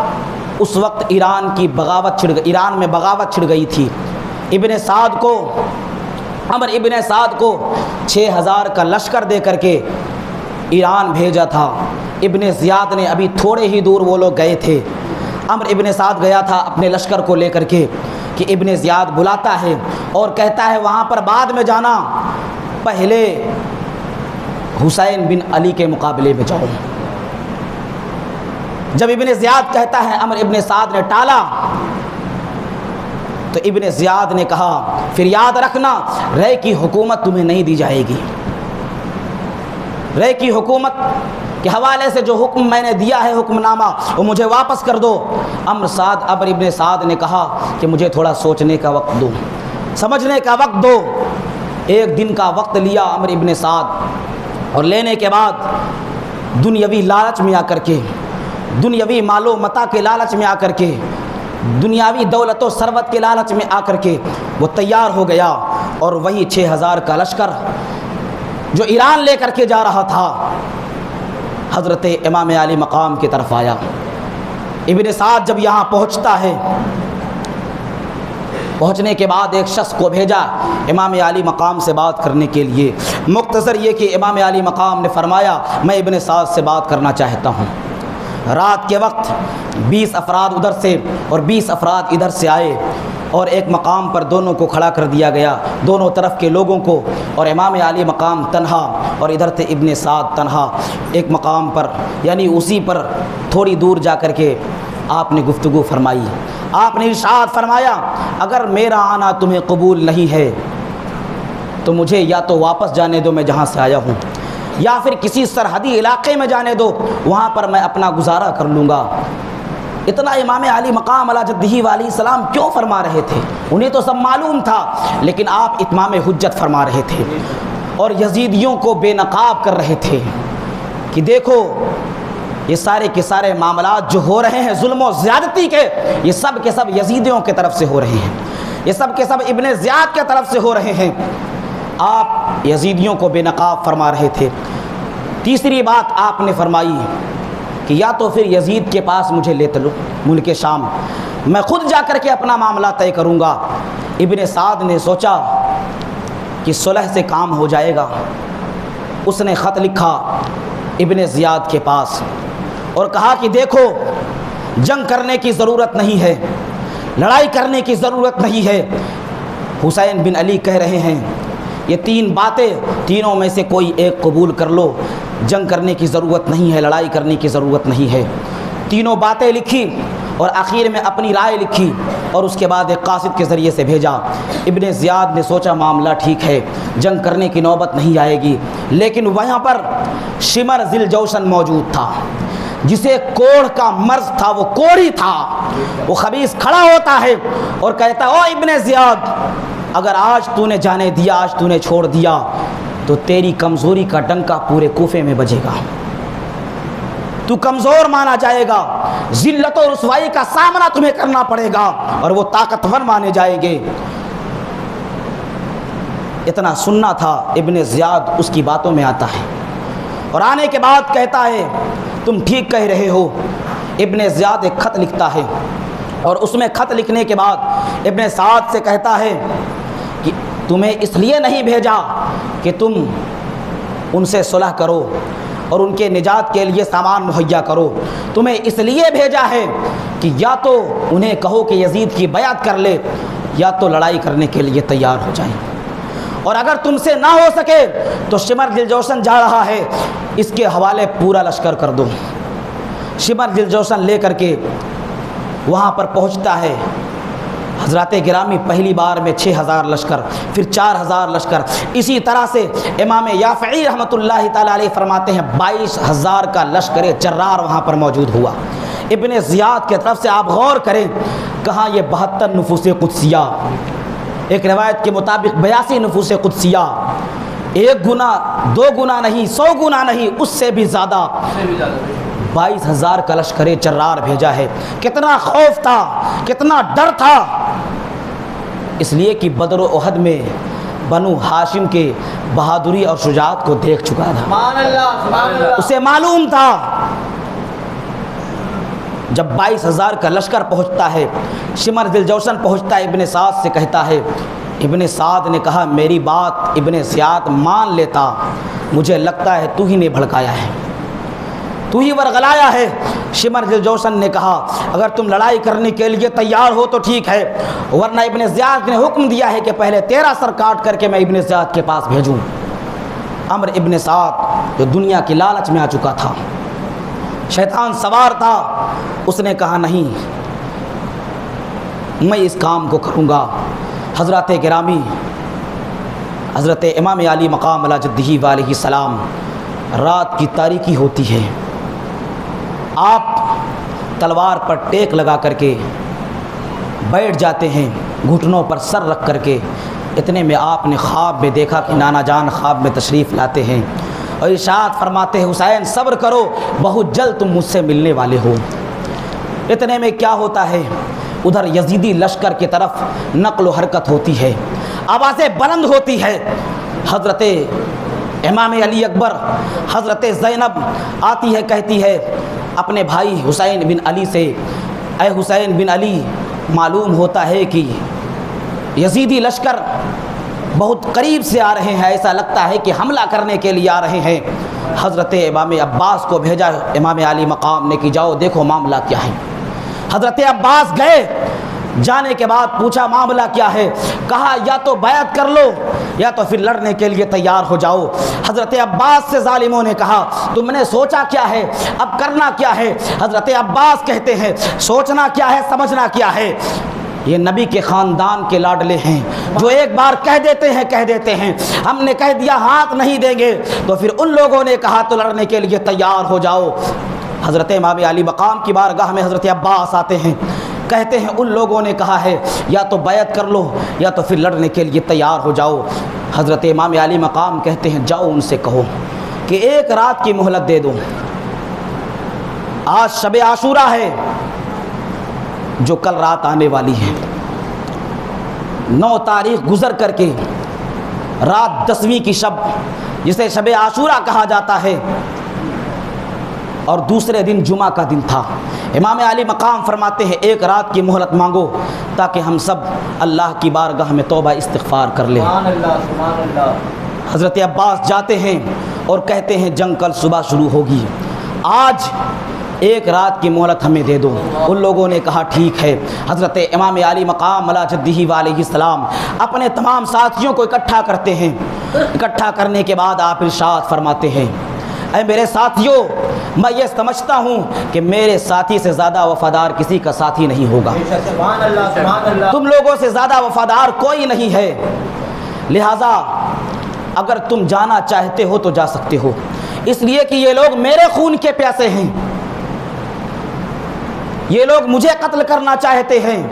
اس وقت ایران میں بغاوت چھڑ گئی تھی۔ ابن سعد کو عمر ابن سعد کو 6000 کا لشکر دے کر کے ایران بھیجا تھا۔ ابن زیاد نے ابھی تھوڑے ہی دور وہ لوگ گئے تھے، عمر ابن سعد گیا تھا اپنے لشکر کو لے کر کے کہ ابن زیاد بلاتا ہے اور کہتا ہے وہاں پر بعد میں جانا، پہلے حسین بن علی کے مقابلے میں جاؤ۔ جب ابن زیاد کہتا ہے عمر ابن سعد نے ٹالا تو ابن زیاد نے کہا پھر یاد رکھنا رے کی حکومت تمہیں نہیں دی جائے گی، رے کی حکومت کے حوالے سے جو حکم میں نے دیا ہے حکم نامہ وہ مجھے واپس کر دو۔ عمر ابن سعد نے کہا کہ مجھے تھوڑا سوچنے کا وقت دو، سمجھنے کا وقت دو۔ ایک دن کا وقت لیا عمر ابن سعد، اور لینے کے بعد دنیاوی لالچ میں آ کر کے، دنیاوی مال و متاع کے لالچ میں آ کر کے، دنیاوی دولت و ثروت کے لالچ میں آ کر کے وہ تیار ہو گیا اور وہی 6000 کا لشکر جو ایران لے کر کے جا رہا تھا حضرت امام علی مقام کی طرف آیا۔ ابن سعد جب یہاں پہنچتا ہے، پہنچنے کے بعد ایک شخص کو بھیجا امام علی مقام سے بات کرنے کے لیے۔ مختصر یہ کہ امام علی مقام نے فرمایا میں ابن سعد سے بات کرنا چاہتا ہوں۔ رات کے وقت 20 افراد ادھر سے اور 20 افراد ادھر سے آئے اور ایک مقام پر دونوں کو کھڑا کر دیا گیا، دونوں طرف کے لوگوں کو، اور امام علی مقام تنہا اور ادھر تھے ابن سعد تنہا ایک مقام پر، یعنی اسی پر تھوڑی دور جا کر کے آپ نے گفتگو فرمائی۔ آپ نے ارشاد فرمایا اگر میرا آنا تمہیں قبول نہیں ہے تو مجھے یا تو واپس جانے دو میں جہاں سے آیا ہوں، یا پھر کسی سرحدی علاقے میں جانے دو، وہاں پر میں اپنا گزارا کر لوں گا۔ اتنا امام علی مقام علی جدہ علیہ السلام کیوں فرما رہے تھے؟ انہیں تو سب معلوم تھا، لیکن آپ اتمام حجت فرما رہے تھے اور یزیدیوں کو بے نقاب کر رہے تھے کہ دیکھو یہ سارے کے سارے معاملات جو ہو رہے ہیں ظلم و زیادتی کے، یہ سب کے سب یزیدیوں کے طرف سے ہو رہے ہیں، یہ سب کے سب ابن زیاد کے طرف سے ہو رہے ہیں۔ آپ یزیدیوں کو بے نقاب فرما رہے تھے۔ تیسری بات آپ نے فرمائی کہ یا تو پھر یزید کے پاس مجھے لے چلو ملک شام، میں خود جا کر کے اپنا معاملہ طے کروں گا۔ ابن سعد نے سوچا کہ صلح سے کام ہو جائے گا، اس نے خط لکھا ابن زیاد کے پاس اور کہا کہ دیکھو جنگ کرنے کی ضرورت نہیں ہے، لڑائی کرنے کی ضرورت نہیں ہے، حسین بن علی کہہ رہے ہیں یہ 3 باتیں، تینوں میں سے کوئی ایک قبول کر لو، جنگ کرنے کی ضرورت نہیں ہے، لڑائی کرنے کی ضرورت نہیں ہے۔ تینوں باتیں لکھی اور آخر میں اپنی رائے لکھی اور اس کے بعد ایک قاصد کے ذریعے سے بھیجا۔ ابن زیاد نے سوچا معاملہ ٹھیک ہے، جنگ کرنے کی نوبت نہیں آئے گی، لیکن وہاں پر شمر ذی الجوشن موجود تھا، جسے کوڑ کا مرض تھا، وہ کوڑی تھا، وہ خبیث کھڑا ہوتا ہے اور کہتا او ابن زیاد اگر آج تو نے جانے دیا، آج تو نے چھوڑ دیا تو تیری کمزوری کا ڈنکا پورے کوفے میں بجے گا، تو کمزور مانا جائے گا، ذلت و رسوائی کا سامنا تمہیں کرنا پڑے گا اور وہ طاقتور مانے جائیں گے۔ اتنا سننا تھا ابن زیاد اس کی باتوں میں آتا ہے اور آنے کے بعد کہتا ہے تم ٹھیک کہہ رہے ہو۔ ابن زیاد ایک خط لکھتا ہے اور اس میں خط لکھنے کے بعد ابن سعد سے کہتا ہے کہ تمہیں اس لیے نہیں بھیجا کہ تم ان سے صلح کرو اور ان کے نجات کے لیے سامان مہیا کرو، تمہیں اس لیے بھیجا ہے کہ یا تو انہیں کہو کہ یزید کی بیعت کر لے یا تو لڑائی کرنے کے لیے تیار ہو جائیں، اور اگر تم سے نہ ہو سکے تو شمر ذی الجوشن جا رہا ہے، اس کے حوالے پورا لشکر کر دو۔ شمر ذی الجوشن لے کر کے وہاں پر پہنچتا ہے۔ حضرات گرامی پہلی بار میں 6000 لشکر، پھر 4000 لشکر، اسی طرح سے امام یافعی رحمۃ اللہ تعالی علیہ فرماتے ہیں 22000 کا لشکر جرار وہاں پر موجود ہوا۔ ابن زیاد کی طرف سے آپ غور کریں، کہاں یہ 72 نفوس قدسیہ، ایک روایت کے مطابق 82 نفوس قدسیہ، 1 گنا 2 گنا نہیں، 100 گنا نہیں، اس سے بھی زیادہ 22000 کا لشکر جرار بھیجا ہے۔ کتنا خوف تھا، کتنا ڈر تھا، اس لیے کہ بدر و احد میں بنو ہاشم کے بہادری اور شجاعت کو دیکھ چکا تھا، سبحان اللہ، اسے معلوم تھا۔ جب 22000 کا لشکر پہنچتا ہے، شمر ذی الجوشن پہنچتا ہے، ابن سعد سے کہتا ہے، ابن سعد نے کہا میری بات ابن زیاد مان لیتا، مجھے لگتا ہے تو ہی نے بھڑکایا ہے، تو ہی ورغلایا ہے۔ شمر ذی الجوشن نے کہا اگر تم لڑائی کرنے کے لیے تیار ہو تو ٹھیک ہے، ورنہ ابن زیاد نے حکم دیا ہے کہ پہلے تیرا سر کاٹ کر کے میں ابن زیاد کے پاس بھیجوں۔ عمرو ابن سعد جو دنیا کی لالچ میں آ چکا تھا، شیطان سوار تھا، اس نے کہا نہیں میں اس کام کو کروں گا۔ حضرات گرامی، حضرت امام علی مقام علی جدہ علیہ السلام، رات کی تاریکی ہوتی ہے، آپ تلوار پر ٹیک لگا کر کے بیٹھ جاتے ہیں، گھٹنوں پر سر رکھ کر کے۔ اتنے میں آپ نے خواب میں دیکھا کہ نانا جان خواب میں تشریف لاتے ہیں اور ارشاد فرماتے ہیں حسین صبر کرو، بہت جلد تم مجھ سے ملنے والے ہو۔ اتنے میں کیا ہوتا ہے، ادھر یزیدی لشکر کی طرف نقل و حرکت ہوتی ہے، آوازیں بلند ہوتی ہے۔ حضرت امام علی اکبر، حضرت زینب آتی ہے، کہتی ہے اپنے بھائی حسین بن علی سے، اے حسین بن علی معلوم ہوتا ہے کہ یزیدی لشکر بہت قریب سے آ رہے ہیں، ایسا لگتا ہے کہ حملہ کرنے کے لیے آ رہے ہیں۔ حضرت امام عباس کو بھیجا امام علی مقام نے کہ جاؤ دیکھو معاملہ کیا ہے۔ حضرت عباس گئے، جانے کے بعد پوچھا معاملہ کیا ہے، کہا یا تو بیعت کر لو یا تو پھر لڑنے کے لیے تیار ہو جاؤ۔ حضرت عباس سے ظالموں نے کہا تم نے سوچا کیا ہے، اب کرنا کیا ہے؟ حضرت عباس کہتے ہیں سوچنا کیا ہے، سمجھنا کیا ہے؟ یہ نبی کے خاندان کے لاڈلے ہیں جو ایک بار کہہ دیتے ہیں ہم نے کہہ دیا ہاتھ نہیں دیں گے، تو پھر ان لوگوں نے کہا تو لڑنے کے لیے تیار ہو جاؤ۔ حضرت امام علی مقام کی بارگاہ میں حضرت عباس آتے ہیں، کہتے ہیں ان لوگوں نے کہا ہے یا تو بیعت کر لو یا تو پھر لڑنے کے لیے تیار ہو جاؤ۔ حضرت امام علی مقام کہتے ہیں جاؤ ان سے کہو کہ ایک رات کی مہلت دے دو، آج شب عاشورہ ہے جو کل رات آنے والی ہے، 9 تاریخ گزر کر کے رات 10ویں کی شب جسے شب عاشورہ کہا جاتا ہے، اور دوسرے دن جمعہ کا دن تھا۔ امام علی مقام فرماتے ہیں ایک رات کی مہلت مانگو تاکہ ہم سب اللہ کی بارگاہ میں توبہ استغفار کر لیں۔ سبحان اللہ سبحان اللہ۔ حضرت عباس جاتے ہیں اور کہتے ہیں جنگ کل صبح شروع ہوگی، آج ایک رات کی مہلت ہمیں دے دو۔ ان لوگوں نے کہا ٹھیک ہے۔ حضرت امام علی مقام علی جدہ و علیہ السلام اپنے تمام ساتھیوں کو اکٹھا کرتے ہیں، اکٹھا کرنے کے بعد آپ ارشاد فرماتے ہیں اے میرے ساتھیوں، میں یہ سمجھتا ہوں کہ میرے ساتھی سے زیادہ وفادار کسی کا ساتھی نہیں ہوگا، سبحان اللہ سبحان اللہ۔ تم لوگوں سے زیادہ وفادار کوئی نہیں ہے، لہٰذا اگر تم جانا چاہتے ہو تو جا سکتے ہو، اس لیے کہ یہ لوگ میرے خون کے پیاسے ہیں، یہ لوگ مجھے قتل کرنا چاہتے ہیں،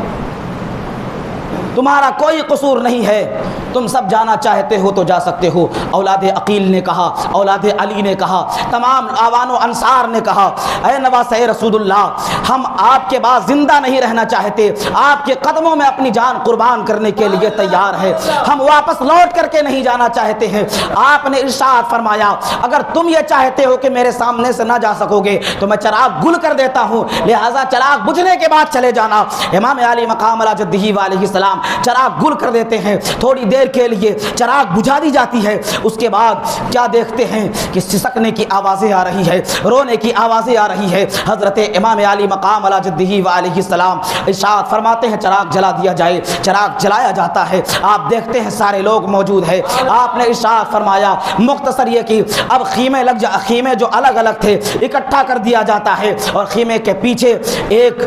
تمہارا کوئی قصور نہیں ہے، تم سب جانا چاہتے ہو تو جا سکتے ہو۔ اولاد عقیل نے کہا، اولاد علی نے کہا، تمام آوان و انصار نے کہا اے نواسہ رسول اللہ، ہم آپ کے بعد زندہ نہیں رہنا چاہتے، آپ کے قدموں میں اپنی جان قربان کرنے کے لیے تیار ہے، ہم واپس لوٹ کر کے نہیں جانا چاہتے ہیں۔ آپ نے ارشاد فرمایا اگر تم یہ چاہتے ہو کہ میرے سامنے سے نہ جا سکو گے تو میں چراغ گل کر دیتا ہوں، لہٰذا چراغ بجھنے کے بعد چلے جانا۔ امام علی مقام علی جدہ و علیہ السلام چراغ گل کر دیتے ہیں، تھوڑی دیر کے لیے چراغ بجھا دی جاتی ہے، اس کے بعد کیا دیکھتے ہیں کہ سسکنے کی آوازیں آ رہی ہے، رونے کی آوازیں آ رہی ہے۔ حضرت امام علی مقام علی جدہ و علیہ السلام ارشاد فرماتے ہیں چراغ جلا دیا جائے، چراغ جلایا جاتا ہے، آپ دیکھتے ہیں سارے لوگ موجود ہیں۔ آپ نے ارشاد فرمایا مختصر یہ کہ اب خیمے جو الگ الگ تھے اکٹھا کر دیا جاتا ہے، اور خیمے کے پیچھے ایک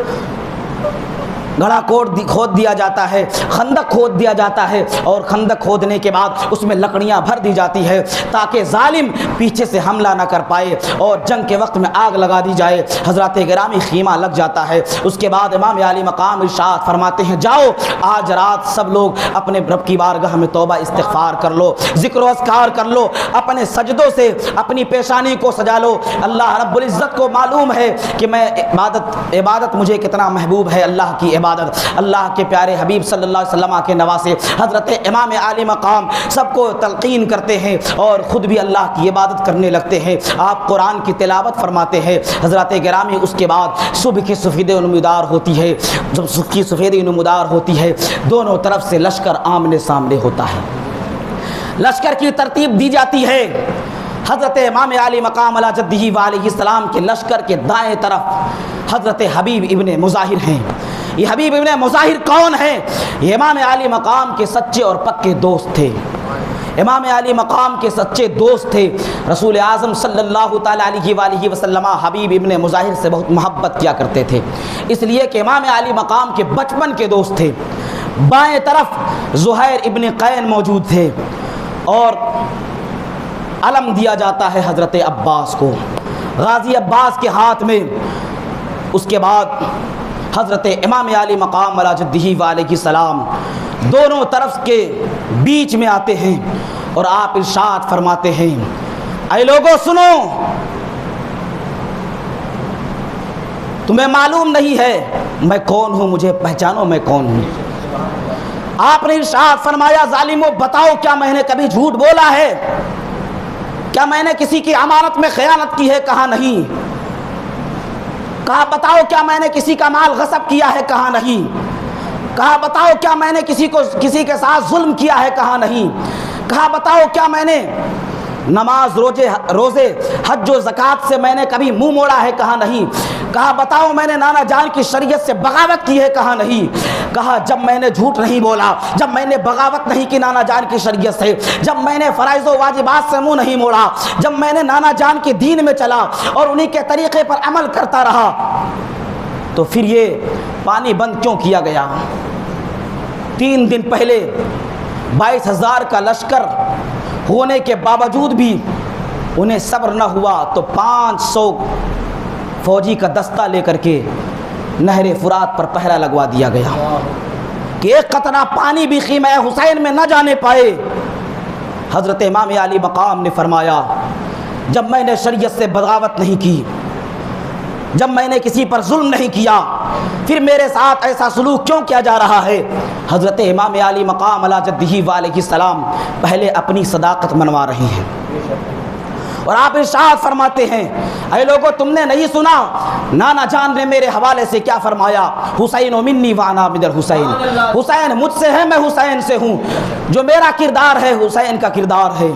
گڑھا کھود دیا جاتا ہے، خندق کھود دیا جاتا ہے، اور خندق کھودنے کے بعد اس میں لکڑیاں بھر دی جاتی ہے تاکہ ظالم پیچھے سے حملہ نہ کر پائے، اور جنگ کے وقت میں آگ لگا دی جائے۔ حضرات گرامی خیمہ لگ جاتا ہے، اس کے بعد امام علی مقام ارشاد فرماتے ہیں جاؤ آج رات سب لوگ اپنے رب کی بارگاہ میں توبہ استغفار کر لو، ذکر و اذکار کر لو، اپنے سجدوں سے اپنی پیشانی کو سجا لو۔ اللہ رب العزت کو معلوم ہے کہ میں عبادت مجھے کتنا محبوب ہے، اللہ کی عبادت۔ اللہ کے پیارے حبیب صلی اللہ علیہ وسلم کے نواسے حضرت امام علی مقام سب کو تلقین کرتے ہیں اور خود بھی اللہ کی عبادت کرنے لگتے ہیں، آپ قرآن کی تلاوت فرماتے ہیں۔ حضرات گرامی اس کے بعد صبح کی سفیدیں نمودار ہوتی ہے، جب صبح کی سفیدیں نمودار ہوتی ہے دونوں طرف سے لشکر آمنے سامنے ہوتا ہے، لشکر کی ترتیب دی جاتی ہے۔ حضرت امام علی مقام علی جدہ و علیہ السلام کے لشکر کے دائیں طرف حضرت حبیب ابن مظاہر ہیں۔ یہ حبیب ابن مظاہر کون ہیں؟ یہ امام علی مقام کے سچے اور پکے دوست تھے، امام علی مقام کے سچے دوست تھے۔ رسول اعظم صلی اللہ تعالیٰ علیہ وآلہ وسلم حبیب ابن مظاہر سے بہت محبت کیا کرتے تھے، اس لیے کہ امام علی مقام کے بچپن کے دوست تھے۔ بائیں طرف زہیر ابن قین موجود تھے، اور علم دیا جاتا ہے حضرت عباس کو، غازی عباس کے ہاتھ میں۔ اس کے بعد حضرت امام علی مقام علی جدہ و علیہ السلام دونوں طرف کے بیچ میں آتے ہیں اور آپ ارشاد فرماتے ہیں اے لوگوں سنو، تمہیں معلوم نہیں ہے میں کون ہوں، مجھے پہچانو میں کون ہوں۔ آپ نے ارشاد فرمایا ظالموں بتاؤ کیا میں نے کبھی جھوٹ بولا ہے؟ کیا میں نے کسی کی امانت میں خیانت کی ہے؟ کہا نہیں۔ کہا بتاؤ کیا میں نے کسی کا مال غصب کیا ہے؟ کہا نہیں۔ کہا بتاؤ کیا میں نے کسی کے ساتھ ظلم کیا ہے؟ کہا نہیں۔ کہا بتاؤ کیا میں نے نماز روزے حج و زکوٰۃ سے میں نے کبھی منہ موڑا ہے؟ کہا نہیں۔ کہا بتاؤ میں نے نانا جان کی شریعت سے بغاوت کی ہے؟ کہا نہیں۔ کہا جب میں نے جھوٹ نہیں بولا، جب میں نے بغاوت نہیں کی نانا جان کی شریعت سے، جب میں نے فرائض و واجبات سے منہ نہیں موڑا، جب میں نے نانا جان کے دین میں چلا اور انہی کے طریقے پر عمل کرتا رہا، تو پھر یہ پانی بند کیوں کیا گیا؟ 3 دن پہلے 22,000 کا لشکر ہونے کے باوجود بھی انہیں صبر نہ ہوا تو 500 فوجی کا دستہ لے کر کے نہر فرات پر پہرا لگوا دیا گیا کہ ایک قطرہ پانی بھی خیمہ حسین میں نہ جانے پائے۔ حضرت امام علی مقام نے فرمایا جب میں نے شریعت سے بغاوت نہیں کی، جب میں نے کسی پر ظلم نہیں کیا، پھر میرے ساتھ ایسا سلوک کیوں کیا جا رہا ہے؟ حضرت امام علی مقام علی جدہ علیہ السلام پہلے اپنی صداقت منوا رہے ہیں اور آپ ارشاد فرماتے ہیں اے لوگو تم نے نہیں سنا نانا جان نے میرے حوالے سے کیا فرمایا؟ حسین منی وانا من الحسین، حسین مجھ سے ہے، میں حسین سے ہوں۔ جو میرا کردار ہے حسین کا کردار ہے،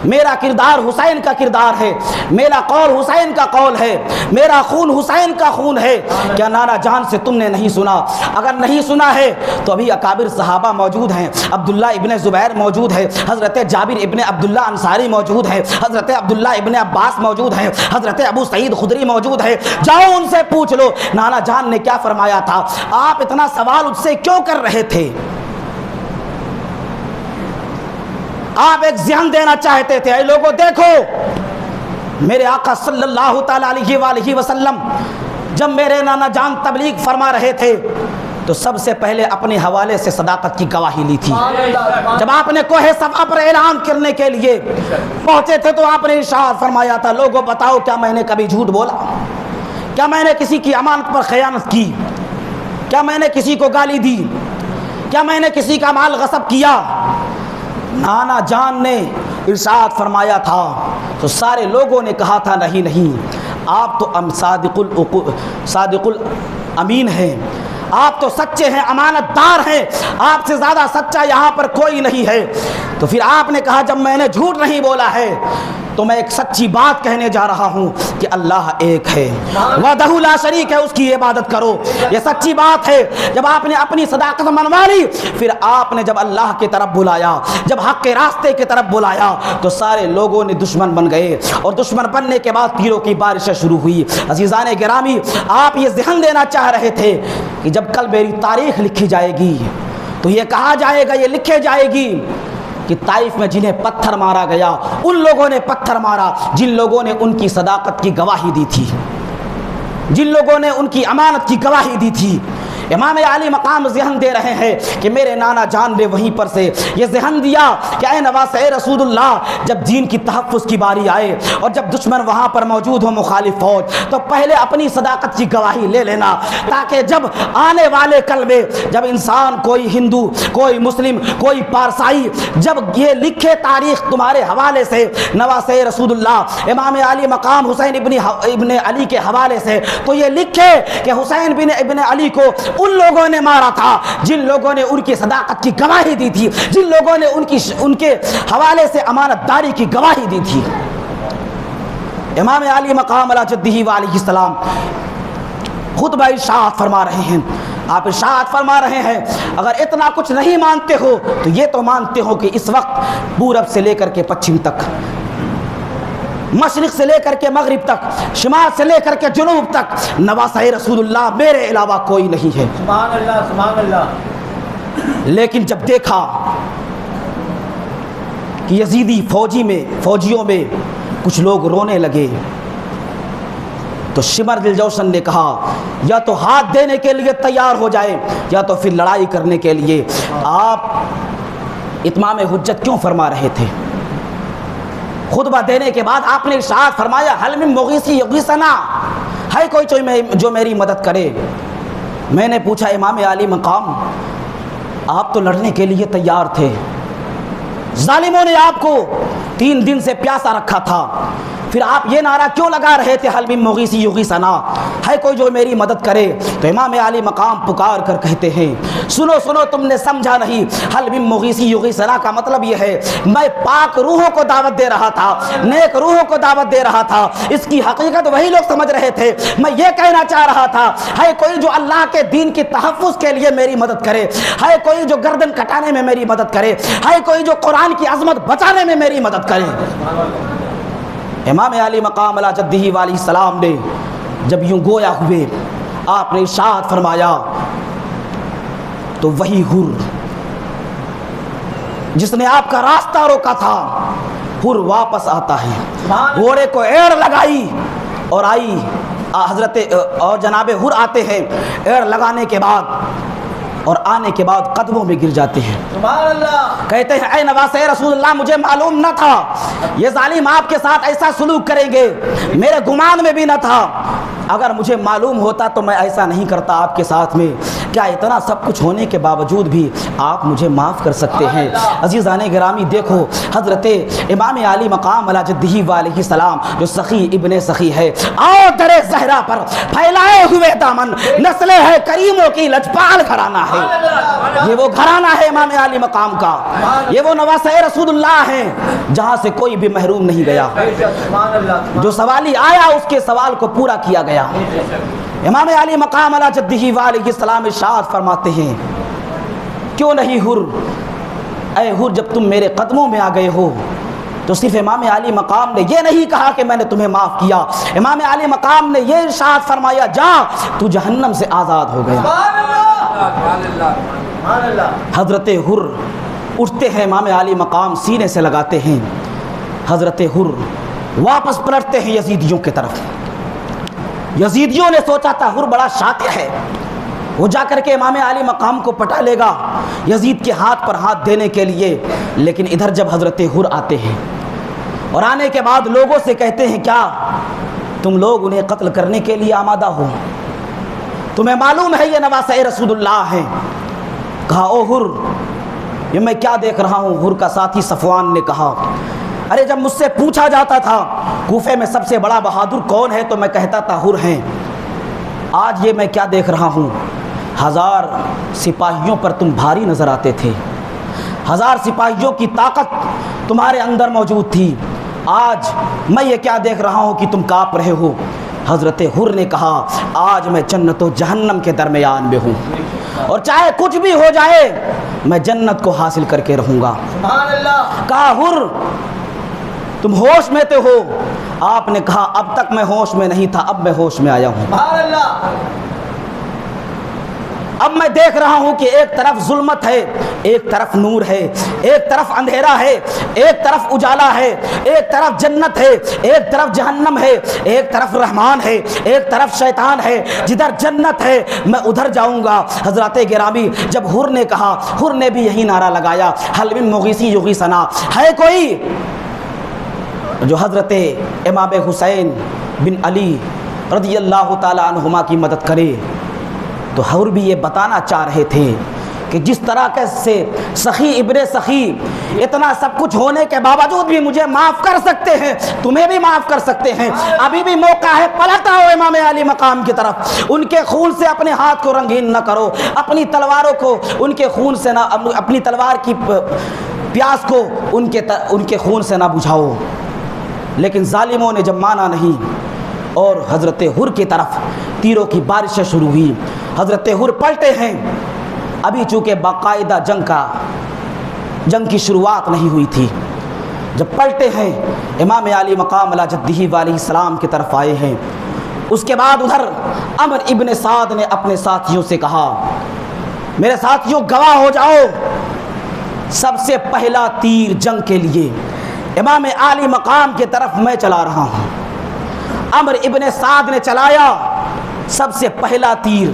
میرا کردار حسین کا کردار ہے، میرا قول حسین کا قول ہے، میرا خون حسین کا خون ہے۔ کیا نانا جان سے تم نے نہیں سنا؟ اگر نہیں سنا ہے تو ابھی اکابر صحابہ موجود ہیں، عبداللہ ابن زبیر موجود ہے، حضرت جابر ابن عبداللہ انصاری موجود ہے، حضرت عبداللہ ابن عباس موجود ہے، حضرت ابو سعید خدری موجود ہے، جاؤ ان سے پوچھ لو نانا جان نے کیا فرمایا تھا۔ آپ اتنا سوال ان سے کیوں کر رہے تھے؟ آپ ایک ذہن دینا چاہتے تھے اے لوگوں دیکھو میرے آقا صلی اللہ تعالی علیہ وآلہ وسلم جب میرے نانا جان تبلیغ فرما رہے تھے تو سب سے پہلے اپنے حوالے سے صداقت کی گواہی لی تھی۔ جب آپ نے کوہ صفا پر اعلان کرنے کے لیے پہنچے تھے تو آپ نے ارشاد فرمایا تھا لوگوں بتاؤ کیا میں نے کبھی جھوٹ بولا؟ کیا میں نے کسی کی امانت پر خیانت کی؟ کیا میں نے کسی کو گالی دی؟ کیا میں نے کسی کا مال غصب کیا؟ نانا جان نے ارشاد فرمایا تھا تو سارے لوگوں نے کہا تھا نہیں نہیں، آپ تو صادق الامین ہیں، آپ تو سچے ہیں، امانت دار ہیں، آپ سے زیادہ سچا یہاں پر کوئی نہیں ہے۔ تو پھر آپ نے کہا جب میں نے جھوٹ نہیں بولا ہے تو میں ایک سچی بات کہنے جا رہا ہوں کہ اللہ ایک ہے، وحدہ لا شریک ہے، اس کی عبادت کرو، یہ سچی بات ہے۔ جب آپ نے اپنی صداقت منوا لی پھر آپ نے جب اللہ کی طرف بلایا، جب حق کے راستے کی طرف بلایا تو سارے لوگوں نے دشمن بن گئے اور دشمن بننے کے بعد تیروں کی بارشیں شروع ہوئی۔ عزیزان گرامی آپ یہ ذہن دینا چاہ رہے تھے کہ جب کل میری تاریخ لکھی جائے گی تو یہ کہا جائے گا، یہ لکھے جائے گی کہ طائف میں جنہیں پتھر مارا گیا ان لوگوں نے پتھر مارا جن لوگوں نے ان کی صداقت کی گواہی دی تھی، جن لوگوں نے ان کی امانت کی گواہی دی تھی۔ امام علی مقام ذہن دے رہے ہیں کہ میرے نانا جان نے وہیں پر سے یہ ذہن دیا کہ اے نواسے رسول اللہ جب دین کی تحفظ کی باری آئے اور جب دشمن وہاں پر موجود ہو مخالف فوج تو پہلے اپنی صداقت کی گواہی لے لینا، تاکہ جب آنے والے کل میں جب انسان کوئی ہندو کوئی مسلم کوئی پارسائی جب یہ لکھے تاریخ تمہارے حوالے سے نواسے رسول اللہ امام علی مقام حسین ابن علی کے حوالے سے تو یہ لکھے کہ حسین ابن علی کو ان لوگوں نے مارا تھا جن لوگوں نے ان کی صداقت کی گواہی دی تھی، جن لوگوں نے ان کے حوالے سے امانت داری کی گواہی دی تھی۔ امام علی مقام علی جدہ علیہ السلام خطبہ ارشاد فرما رہے ہیں، آپ ارشاد فرما رہے ہیں اگر اتنا کچھ نہیں مانتے ہو تو یہ تو مانتے ہو کہ اس وقت پورب سے لے کر کے پچھم تک، مشرق سے لے کر کے مغرب تک، شمال سے لے کر کے جنوب تک نواسہ رسول اللہ میرے علاوہ کوئی نہیں ہے۔ سبحان اللہ سبحان اللہ۔ لیکن جب دیکھا کہ یزیدی فوجیوں میں کچھ لوگ رونے لگے تو شمر دل جوشن نے کہا یا تو ہاتھ دینے کے لیے تیار ہو جائے یا تو پھر لڑائی کرنے کے لیے۔ آپ اتمام حجت کیوں فرما رہے تھے؟ خطبہ دینے کے بعد آپ نے ارشاد فرمایا حل من مغیثی یغیثنا، ہے کوئی جو میری مدد کرے؟ میں نے پوچھا امام علی مقام آپ تو لڑنے کے لیے تیار تھے، ظالموں نے آپ کو 3 دن سے پیاسا رکھا تھا، پھر آپ یہ نعرہ کیوں لگا رہے تھے حل من مغیث یغیثنا، ہے کوئی جو میری مدد کرے؟ تو امام علی مقام پکار کر کہتے ہیں سنو سنو، تم نے سمجھا نہیں، حل من مغیث یغیثنا کا مطلب یہ ہے میں پاک روحوں کو دعوت دے رہا تھا، نیک روحوں کو دعوت دے رہا تھا، اس کی حقیقت وہی لوگ سمجھ رہے تھے۔ میں یہ کہنا چاہ رہا تھا ہے کوئی جو اللہ کے دین کی تحفظ کے لیے میری مدد کرے، ہے کوئی جو گردن کٹانے میں میری مدد کرے، ہے کوئی جو قرآن کی عظمت بچانے میں میری مدد کرے۔ امام علی مقام علی جدہ علیہ السلام نے جب یوں گویا ہوئے، آپ نے ارشاد فرمایا تو وہی حر جس نے آپ کا راستہ روکا تھا، حر واپس آتا ہے۔ گھوڑے کو ایڑ لگائی اور آئی، حضرت اور جناب حر آتے ہیں، ایڑ لگانے کے بعد اور آنے کے بعد قدموں میں گر جاتے ہیں، سبحان اللہ، کہتے ہیں اے نواسے رسول اللہ، مجھے معلوم نہ تھا یہ ظالم آپ کے ساتھ ایسا سلوک کریں گے، میرے گمان میں بھی نہ تھا، اگر مجھے معلوم ہوتا تو میں ایسا نہیں کرتا آپ کے ساتھ میں۔ کیا اتنا سب کچھ ہونے کے باوجود بھی آپ مجھے معاف کر سکتے ہیں؟ عزیزان گرامی دیکھو، حضرت امام علی مقام علی جدہ علیہ السلام جو سخی ابن سخی ہے، آؤ در زہرا پر پھیلائے ہوئے دامن، نسل ہے کریموں کی لجپال گھرانہ ہے۔ یہ وہ گھرانہ ہے امام علی مقام کا، یہ وہ نواسہ رسول اللہ ہیں جہاں سے کوئی بھی محروم نہیں گیا، سبحان اللہ، جو سوالی آیا اس کے سوال کو پورا کیا گیا۔ امام علی مقام علی جدہ علیہ السلام ارشاد فرماتے ہیں کیوں نہیں حر، اے حر جب تم میرے قدموں میں آ گئے ہو تو صرف امام علی مقام نے یہ نہیں کہا کہ میں نے تمہیں معاف کیا، امام علی مقام نے یہ ارشاد فرمایا جا تو جہنم سے آزاد ہو گیا۔ سبحان اللہ، حضرت حر اٹھتے ہیں، امام علی مقام سینے سے لگاتے ہیں، حضرت حر واپس پلٹتے ہیں یزیدیوں کی طرف۔ یزیدیوں نے سوچا تھا حر بڑا شاطر ہے، وہ جا کر کے امام علی مقام کو پٹا لے گا یزید کے ہاتھ پر ہاتھ دینے کے لیے، لیکن ادھر جب حضرت حر آتے ہیں اور آنے کے بعد لوگوں سے کہتے ہیں کیا تم لوگ انہیں قتل کرنے کے لیے آمادہ ہو؟ تمہیں معلوم ہے یہ نواسہ رسول اللہ ہیں؟ کہا او حر یہ میں کیا دیکھ رہا ہوں؟ حر کا ساتھی صفوان نے کہا ارے جب مجھ سے پوچھا جاتا تھا کوفے میں سب سے بڑا بہادر کون ہے تو میں کہتا تھا حر ہیں، آج یہ میں کیا دیکھ رہا ہوں؟ 1000 سپاہیوں پر تم بھاری نظر آتے تھے، 1000 سپاہیوں کی طاقت تمہارے اندر موجود تھی، آج میں یہ کیا دیکھ رہا ہوں کہ تم کانپ رہے ہو؟ حضرت حر نے کہا آج میں جنت و جہنم کے درمیان میں ہوں، اور چاہے کچھ بھی ہو جائے میں جنت کو حاصل کر کے رہوں گا۔ سبحان اللہ، کہا حر تم ہوش میں تو ہو؟ آپ نے کہا اب تک میں ہوش میں نہیں تھا، اب میں ہوش میں آیا ہوں، سبحان اللہ، اب میں دیکھ رہا ہوں کہ ایک طرف ظلمت ہے، ایک طرف نور ہے، ایک طرف اندھیرا ہے، ایک طرف اجالا ہے، ایک طرف جنت ہے، ایک طرف جہنم ہے، ایک طرف رحمان ہے، ایک طرف شیطان ہے، جدھر جنت ہے میں ادھر جاؤں گا۔ حضرات گرامی جب حر نے کہا، حر نے بھی یہی نعرہ لگایا حل من مغیث یغیثنا، ہے کوئی جو حضرت امام حسین بن علی رضی اللہ تعالی عنہما کی مدد کرے؟ تو حر بھی یہ بتانا چاہ رہے تھے کہ جس طرح سے سخی ابن سخی اتنا سب کچھ ہونے کے باوجود بھی مجھے معاف کر سکتے ہیں، تمہیں بھی معاف کر سکتے ہیں، ابھی بھی موقع ہے، پلٹ آؤ امام علی مقام کی طرف، ان کے خون سے اپنے ہاتھ کو رنگین نہ کرو، اپنی تلواروں کو ان کے خون سے نہ، اپنی تلوار کی پیاس کو ان کے خون سے نہ بجھاؤ۔ لیکن ظالموں نے جب مانا نہیں اور حضرت حر کی طرف تیروں کی بارشیں شروع ہوئی، حضرت حر پلٹے ہیں، ابھی چونکہ باقاعدہ جنگ کی شروعات نہیں ہوئی تھی، جب پلٹے ہیں امام علی مقام علی جدہ علیہ السلام کی طرف آئے ہیں۔ اس کے بعد ادھر عمر ابن سعد نے اپنے ساتھیوں سے کہا میرے ساتھیوں گواہ ہو جاؤ، سب سے پہلا تیر جنگ کے لیے امام علی مقام کی طرف میں چلا رہا ہوں۔ عمر ابن سعد نے چلایا سب سے پہلا تیر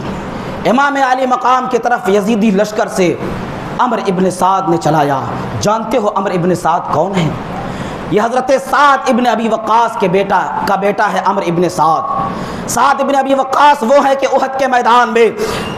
امام علی مقام کی طرف یزیدی لشکر سے عمر ابن سعد نے چلایا۔ جانتے ہو عمر ابن سعد کون ہے؟ یہ حضرت سعد ابن ابی وقاص کا بیٹا ہے عمر ابن سعد۔ سعد بن ابی وقاص وہ ہے کہ احد کے میدان میں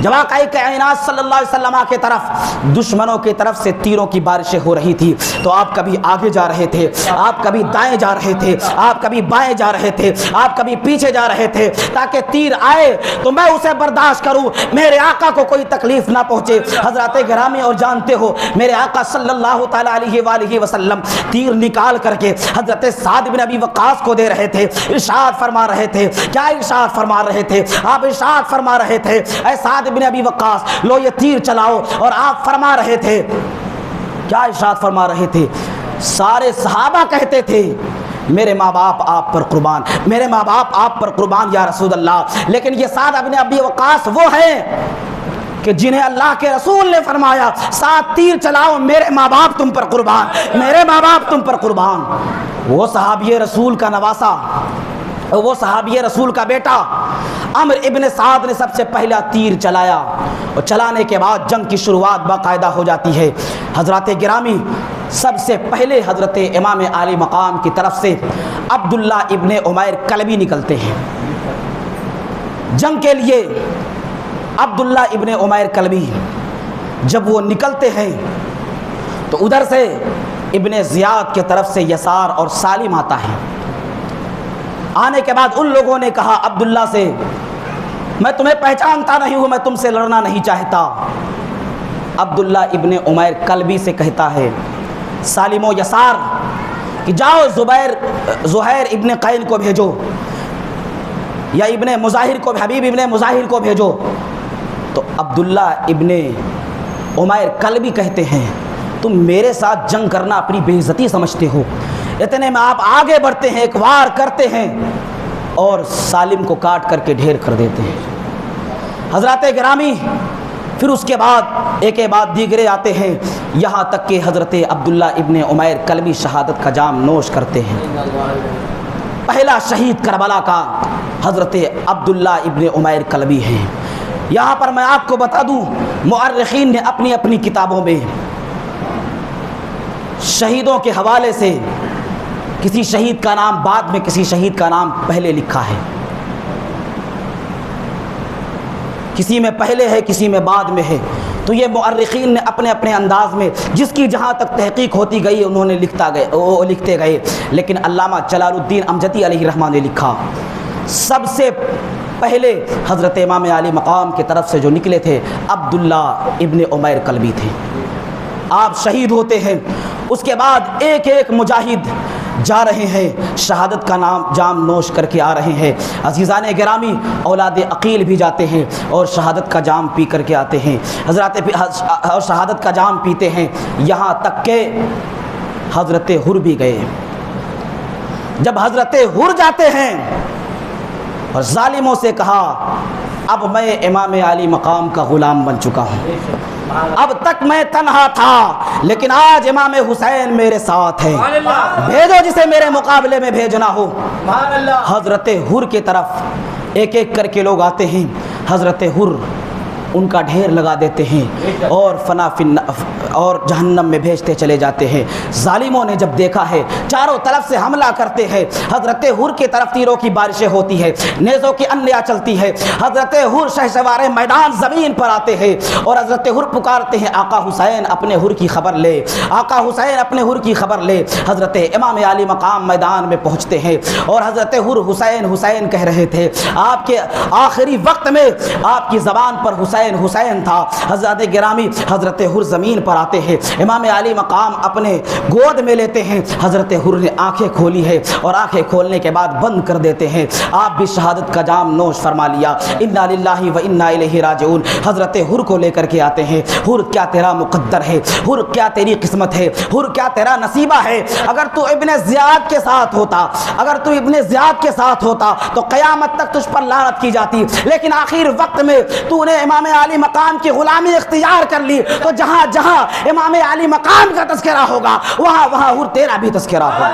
جب آقا کائنات صلی اللہ علیہ وسلم کے طرف دشمنوں کی طرف سے تیروں کی بارشیں ہو رہی تھی تو آپ کبھی آگے جا رہے تھے، آپ کبھی دائیں جا رہے تھے، آپ کبھی بائیں جا رہے تھے، آپ کبھی پیچھے جا رہے تھے تاکہ تیر آئے تو میں اسے برداشت کروں، میرے آقا کو کوئی تکلیف نہ پہنچے۔ حضرات گرامی اور جانتے ہو میرے آقا صلی اللہ تعالی علیہ وآلہ وسلم تیر نکال کر کے حضرت سعد بن ابی وقاص کو دے رہے تھے، ارشاد فرما رہے تھے، کیا ارشاد فرما رہے تھے؟ آپ ارشاد فرما رہے تھے اے سعد بن ابی وقاص لو یہ تیر چلاؤ، اور آپ فرما رہے تھے، کیا ارشاد فرما رہے تھے؟ سارے صحابہ کہتے تھے میرے ماں باپ آپ پر قربان، میرے ماں باپ آپ پر قربان یا رسول اللہ، لیکن یہ سعد بن ابی وقاص وہ ہیں کہ جنہیں اللہ کے رسول نے فرمایا 7 تیر چلاؤ، میرے ماں باپ تم پر قربان، میرے ماں باپ تم پر قربان۔ وہ صحابی رسول کا نواسا، وہ صحابی رسول کا بیٹا عمر ابن سعد نے سب سے پہلا تیر چلایا، اور چلانے کے بعد جنگ کی شروعات باقاعدہ ہو جاتی ہے۔ حضرات گرامی سب سے پہلے حضرت امام عالی مقام کی طرف سے عبداللہ ابن عمیر کلبی نکلتے ہیں جنگ کے لیے۔ عبداللہ ابن عمیر کلبی جب وہ نکلتے ہیں تو ادھر سے ابن زیاد کے طرف سے یسار اور سالم آتا ہے۔ آنے کے بعد ان لوگوں نے کہا عبداللہ سے میں تمہیں پہچانتا نہیں ہوں، میں تم سے لڑنا نہیں چاہتا۔ عبداللہ ابن عمیر کلبی سے کہتا ہے سالم و یسار کہ جاؤ زہیر ابن قین کو بھیجو یا ابن مظاہر کو، حبیب ابن مظاہر کو بھیجو۔ تو عبداللہ ابن عمیر کلبی کہتے ہیں تم میرے ساتھ جنگ کرنا اپنی بے عزتی سمجھتے ہو، اتنے میں آپ آگے بڑھتے ہیں، ایک وار کرتے ہیں اور سالم کو کاٹ کر کے ڈھیر کر دیتے ہیں۔ حضرات گرامی پھر اس کے بعد ایک بعد دیگرے آتے ہیں، یہاں تک کہ حضرت عبداللہ ابن عمیر کلبی شہادت کا جام نوش کرتے ہیں۔ پہلا شہید کربلا کا حضرت عبداللہ ابن عمیر کلبی ہیں۔ یہاں پر میں آپ کو بتا دوں مؤرخین نے اپنی اپنی کتابوں میں شہیدوں کے حوالے سے کسی شہید کا نام بعد میں، کسی شہید کا نام پہلے لکھا ہے، کسی میں پہلے ہے کسی میں بعد میں ہے۔ تو یہ مؤرخین نے اپنے اپنے انداز میں جس کی جہاں تک تحقیق ہوتی گئی انہوں نے لکھتے گئے، لیکن علامہ جلال الدین امجدی علیہ رحمہ نے لکھا سب سے پہلے حضرت امام علی مقام کی طرف سے جو نکلے تھے عبداللہ ابن عمیر کلبی تھے۔ آپ شہید ہوتے ہیں، اس کے بعد ایک ایک مجاہد جا رہے ہیں، شہادت کا نام جام نوش کر کے آ رہے ہیں۔ عزیزان گرامی اولاد عقیل بھی جاتے ہیں اور شہادت کا جام پی کر کے آتے ہیں، اور شہادت کا جام پیتے ہیں، یہاں تک کہ حضرت حر بھی گئے۔ جب حضرت حر جاتے ہیں اور ظالموں سے کہا اب میں امام علی مقام کا غلام بن چکا ہوں، اب تک میں تنہا تھا لیکن آج امام حسین میرے ساتھ ہے، بھیجو جسے میرے مقابلے میں بھیجنا ہو۔ حضرت حر کی طرف ایک ایک کر کے لوگ آتے ہیں، حضرت حر ان کا ڈھیر لگا دیتے ہیں اور اور جہنم میں بھیجتے چلے جاتے ہیں۔ ظالموں نے جب دیکھا ہے چاروں طرف سے حملہ کرتے ہیں، حضرت حر کی طرف تیروں کی بارشیں ہوتی ہے، نیزوں کی انیا چلتی ہے، حضرت حر شہسوار میدان زمین پر آتے ہیں اور حضرت حر پکارتے ہیں آقا حسین اپنے حر کی خبر لے، آقا حسین اپنے حر کی خبر لے۔ حضرت امام علی مقام میدان میں پہنچتے ہیں اور حضرت حر حسین حسین کہہ رہے تھے، آپ کے آخری وقت میں آپ کی زبان پر حسین حسین تھا۔ حضرت گرامی حضرت حر زمین پر آتے ہیں، امام علی مقام اپنے گود میں لیتے ہیں، حضرت حر نے آنکھیں کھولی ہے اور آنکھیں کھولنے کے بعد بند کر دیتے ہیں، آپ بھی شہادت کا جام نوش فرما لیا۔ انا للہ و انا الیہ راجعون۔ حضرت حر کو لے کر کے آتے ہیں، حر کیا تیرا مقدر ہے، حر کیا تیری قسمت ہے، حر کیا تیرا نصیبہ ہے، اگر تو ابن زیاد کے ساتھ ہوتا، اگر تو ابن زیاد کے ساتھ ہوتا تو قیامت تک تجھ پر لعنت کی جاتی، لیکن آخر وقت میں تو نے امام علی مقام کی غلامی اختیار کر لی، تو جہاں جہاں امام علی مقام کا تذکرہ ہوگا وہاں وہاں حر تیرا بھی تذکرہ ہوگا۔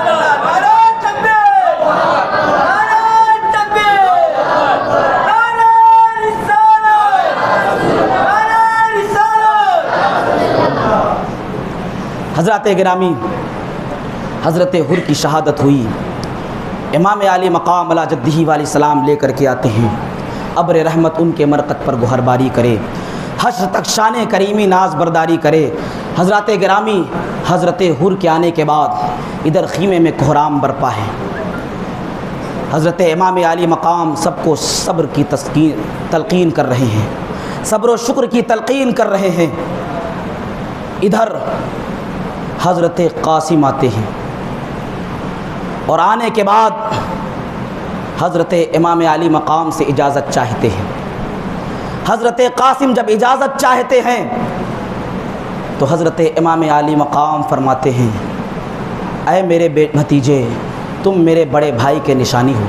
حضرات گرامی حضرت حر کی شہادت ہوئی، امام علی مقام علی جدہ والی سلام لے کر کے آتے ہیں، ابر رحمت ان کے مرقد پر گہر باری کرے، حشر تک شان کریمی ناز برداری کرے۔ حضرات گرامی، حضرت حر کے آنے کے بعد ادھر خیمے میں کوہرام برپا ہے۔ حضرت امام علی مقام سب کو صبر کی تلقین کر رہے ہیں، صبر و شکر کی تلقین کر رہے ہیں۔ ادھر حضرت قاسم آتے ہیں اور آنے کے بعد حضرت امام علی مقام سے اجازت چاہتے ہیں۔ حضرت قاسم جب اجازت چاہتے ہیں تو حضرت امام علی مقام فرماتے ہیں، اے میرے بھتیجے، تم میرے بڑے بھائی کے نشانی ہو،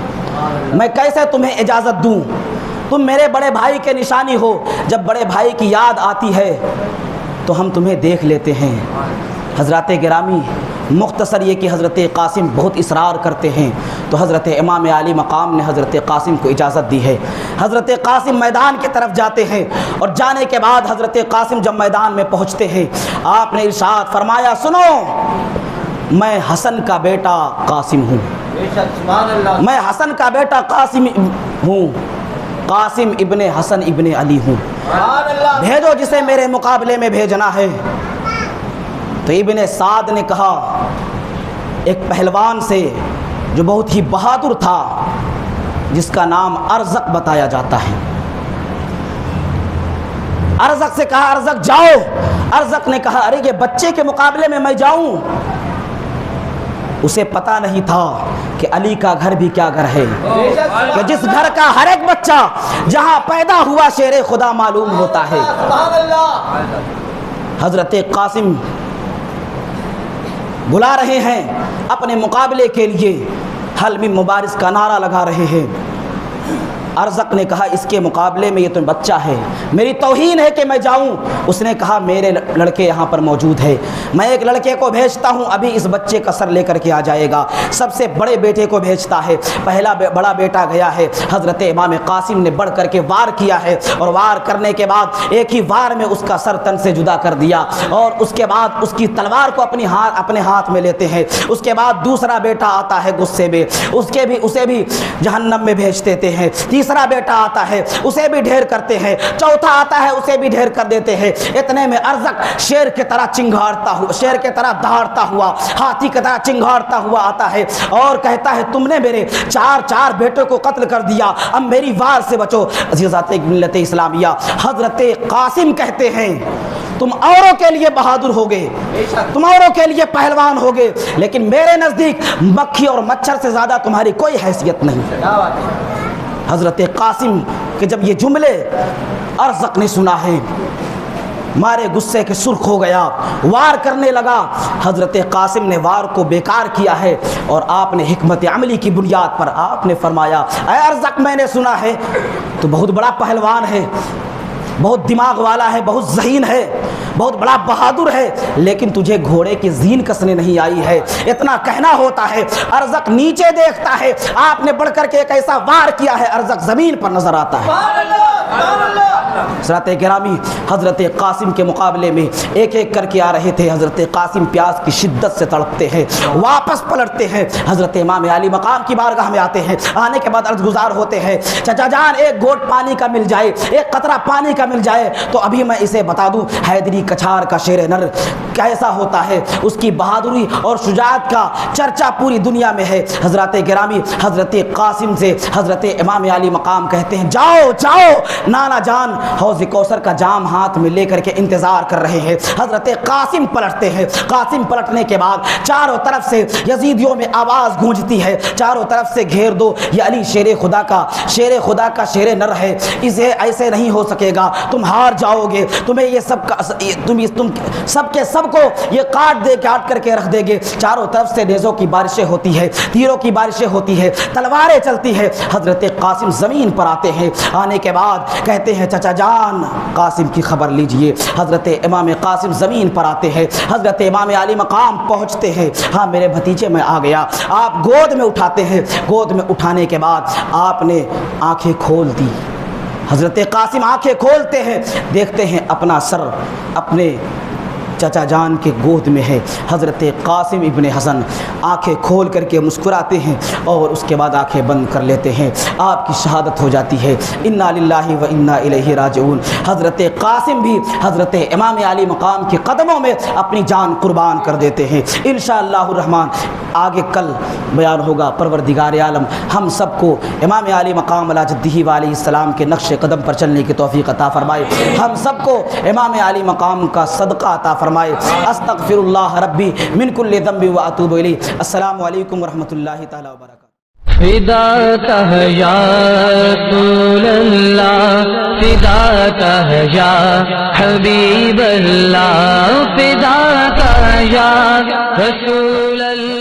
میں کیسے تمہیں اجازت دوں؟ تم میرے بڑے بھائی کے نشانی ہو، جب بڑے بھائی کی یاد آتی ہے تو ہم تمہیں دیکھ لیتے ہیں۔ حضرات گرامی، مختصر یہ کہ حضرت قاسم بہت اصرار کرتے ہیں تو حضرت امام علی مقام نے حضرت قاسم کو اجازت دی ہے۔ حضرت قاسم میدان کی طرف جاتے ہیں اور جانے کے بعد حضرت قاسم جب میدان میں پہنچتے ہیں، آپ نے ارشاد فرمایا، سنو، میں حسن کا بیٹا قاسم ہوں، سبحان اللہ، میں حسن کا بیٹا قاسم ہوں، قاسم ابن حسن ابن علی ہوں، سبحان اللہ، بھیجو جسے میرے مقابلے میں بھیجنا ہے۔ تو ابن سعد نے کہا، ایک پہلوان سے جو بہت ہی بہادر تھا، جس کا نام ارزق بتایا جاتا ہے، ارزق سے کہا، ارزق جاؤ۔ ارزق نے کہا، ارے یہ بچے کے مقابلے میں جاؤں؟ اسے پتہ نہیں تھا کہ علی کا گھر بھی کیا گھر ہے، کہ جس گھر کا ہر ایک بچہ جہاں پیدا ہوا شیر خدا معلوم ہوتا ہے۔ سبحان اللہ، حضرت قاسم بلا رہے ہیں اپنے مقابلے کے لیے، حل من مبارز کا نعرہ لگا رہے ہیں۔ ارزق نے کہا، اس کے مقابلے میں یہ تو بچہ ہے، میری توہین ہے کہ میں جاؤں۔ اس نے کہا، میرے لڑکے یہاں پر موجود ہے، میں ایک لڑکے کو بھیجتا ہوں، ابھی اس بچے کا سر لے کر کے آ جائے گا۔ سب سے بڑے بیٹے کو بھیجتا ہے، پہلا بڑا بیٹا گیا ہے، حضرت امام قاسم نے بڑھ کر کے وار کیا ہے، اور وار کرنے کے بعد ایک ہی وار میں اس کا سر تن سے جدا کر دیا، اور اس کے بعد اس کی تلوار کو اپنے ہاتھ میں لیتے ہیں۔ اس کے بعد دوسرا بیٹا آتا ہے غصے میں، اسے بھی جہنم میں بھیج دیتے ہیں۔ تیسرا بیٹا آتا ہے، اسے بھی ڈھیر کرتے ہیں۔ چوتھا آتا ہے، اسے بھی ڈھیر کر دیتے ہیں۔ اتنے میں ارزق شیر کی طرح چنگھاڑتا ہوا، شیر کی طرح دہاڑتا ہوا، ہاتھی کی طرح چنگھاڑتا ہوا آتا ہے اور کہتا ہے، تم نے میرے چار بیٹوں کو قتل کر دیا، اب میری وار سے بچو۔ عزیزات ملت اسلامیہ، حضرت قاسم کہتے ہیں، تم اوروں کے لیے بہادر ہوگے، تم اوروں کے لیے پہلوان ہوگے، لیکن میرے نزدیک مکھی اور مچھر سے زیادہ تمہاری کوئی حیثیت نہیں۔ کیا بات ہے؟ حضرت قاسم کے جب یہ جملے ارزق نے سنا ہے، مارے غصے کے سرخ ہو گیا، وار کرنے لگا۔ حضرت قاسم نے وار کو بیکار کیا ہے، اور آپ نے حکمت عملی کی بنیاد پر آپ نے فرمایا، اے ارزق، میں نے سنا ہے تو بہت بڑا پہلوان ہے، بہت دماغ والا ہے، بہت ذہین ہے، بہت بڑا بہادر ہے، لیکن تجھے گھوڑے کی زین کسنے نہیں آئی ہے، اتنا کہنا ہوتا ہے۔ ارزق نیچے دیکھتا ہے، آپ نے بڑھ کر کے ایک ایسا وار کیا ہے، ارزق زمین پر نظر آتا ہے۔ سبحان اللہ، سبحان اللہ۔ حضرت گرامی، حضرت قاسم کے مقابلے میں ایک ایک کر کے آ رہے تھے۔ حضرت قاسم پیاس کی شدت سے تڑپتے ہیں، واپس پلٹتے ہیں، حضرت امام علی مقام کی بارگاہ میں آتے ہیں۔ آنے کے بعد عرض گزار ہوتے ہیں، چچا جان، ایک گھونٹ پانی کا مل جائے، ایک قطرہ پانی کا مل جائے تو ابھی میں اسے بتا دوں، حیدری کچھار کا شیر نر کیسا ہوتا ہے، اس کی بہادری اور شجاعت کا چرچا پوری دنیا میں ہے۔ حضرات گرامی، حضرت قاسم سے حضرت امام علی مقام کہتے ہیں، جاؤ جاؤ، نانا جان حوض کوثر کا جام ہاتھ میں لے کر کے انتظار کر رہے ہیں۔ حضرت قاسم پلٹتے ہیں۔ قاسم پلٹنے کے بعد چاروں طرف سے یزیدیوں میں آواز گونجتی ہے، چاروں طرف سے گھیر دو، یہ علی شیر خدا کا شیر نر ہے، اسے ایسے نہیں ہو سکے گا، تم ہار جاؤ گے، تمہیں یہ تم سب کے سب کو یہ کاٹ کر کے رکھ دے گے۔ چاروں طرف سے نیزوں کی بارشیں ہوتی ہے، تیروں کی بارشیں ہوتی ہے، تلواریں چلتی ہے۔ حضرت قاسم زمین پر آتے ہیں، آنے کے بعد کہتے ہیں، چچا جان، قاسم کی خبر لیجئے۔ حضرت امام قاسم زمین پر آتے ہیں، حضرت امام علی مقام پہنچتے ہیں، ہاں میرے بھتیجے میں آ گیا۔ آپ گود میں اٹھاتے ہیں، گود میں اٹھانے کے بعد آپ نے آنکھیں کھول دی۔ حضرت قاسم آنکھیں کھولتے ہیں، دیکھتے ہیں اپنا سر اپنے چچا جان کے گود میں ہے حضرت قاسم ابن حسن آنکھیں کھول کر کے مسکراتے ہیں اور اس کے بعد آنکھیں بند کر لیتے ہیں، آپ کی شہادت ہو جاتی ہے۔ انا للہ و انا الیہ راجعون۔ حضرت قاسم بھی حضرت امام علی مقام کے قدموں میں اپنی جان قربان کر دیتے ہیں۔ انشاءاللہ الرحمن آگے کل بیان ہوگا۔ پروردگار عالم ہم سب کو امام علی مقام علی جدہ و علیہ السلام کے نقش قدم پر چلنے کی توفیق عطا فرمائے، ہم سب کو امام علی مقام کا صدقہ عطا فرمائے۔ استغفر اللہ ربی من کل ذنب و اتوب الیہ۔ السلام علیکم ورحمۃ اللہ تعالی وبرکاتہ۔ فداک ہے یا رسول اللہ، فداک ہے یا حبیب اللہ، فداک ہے یا رسول اللہ۔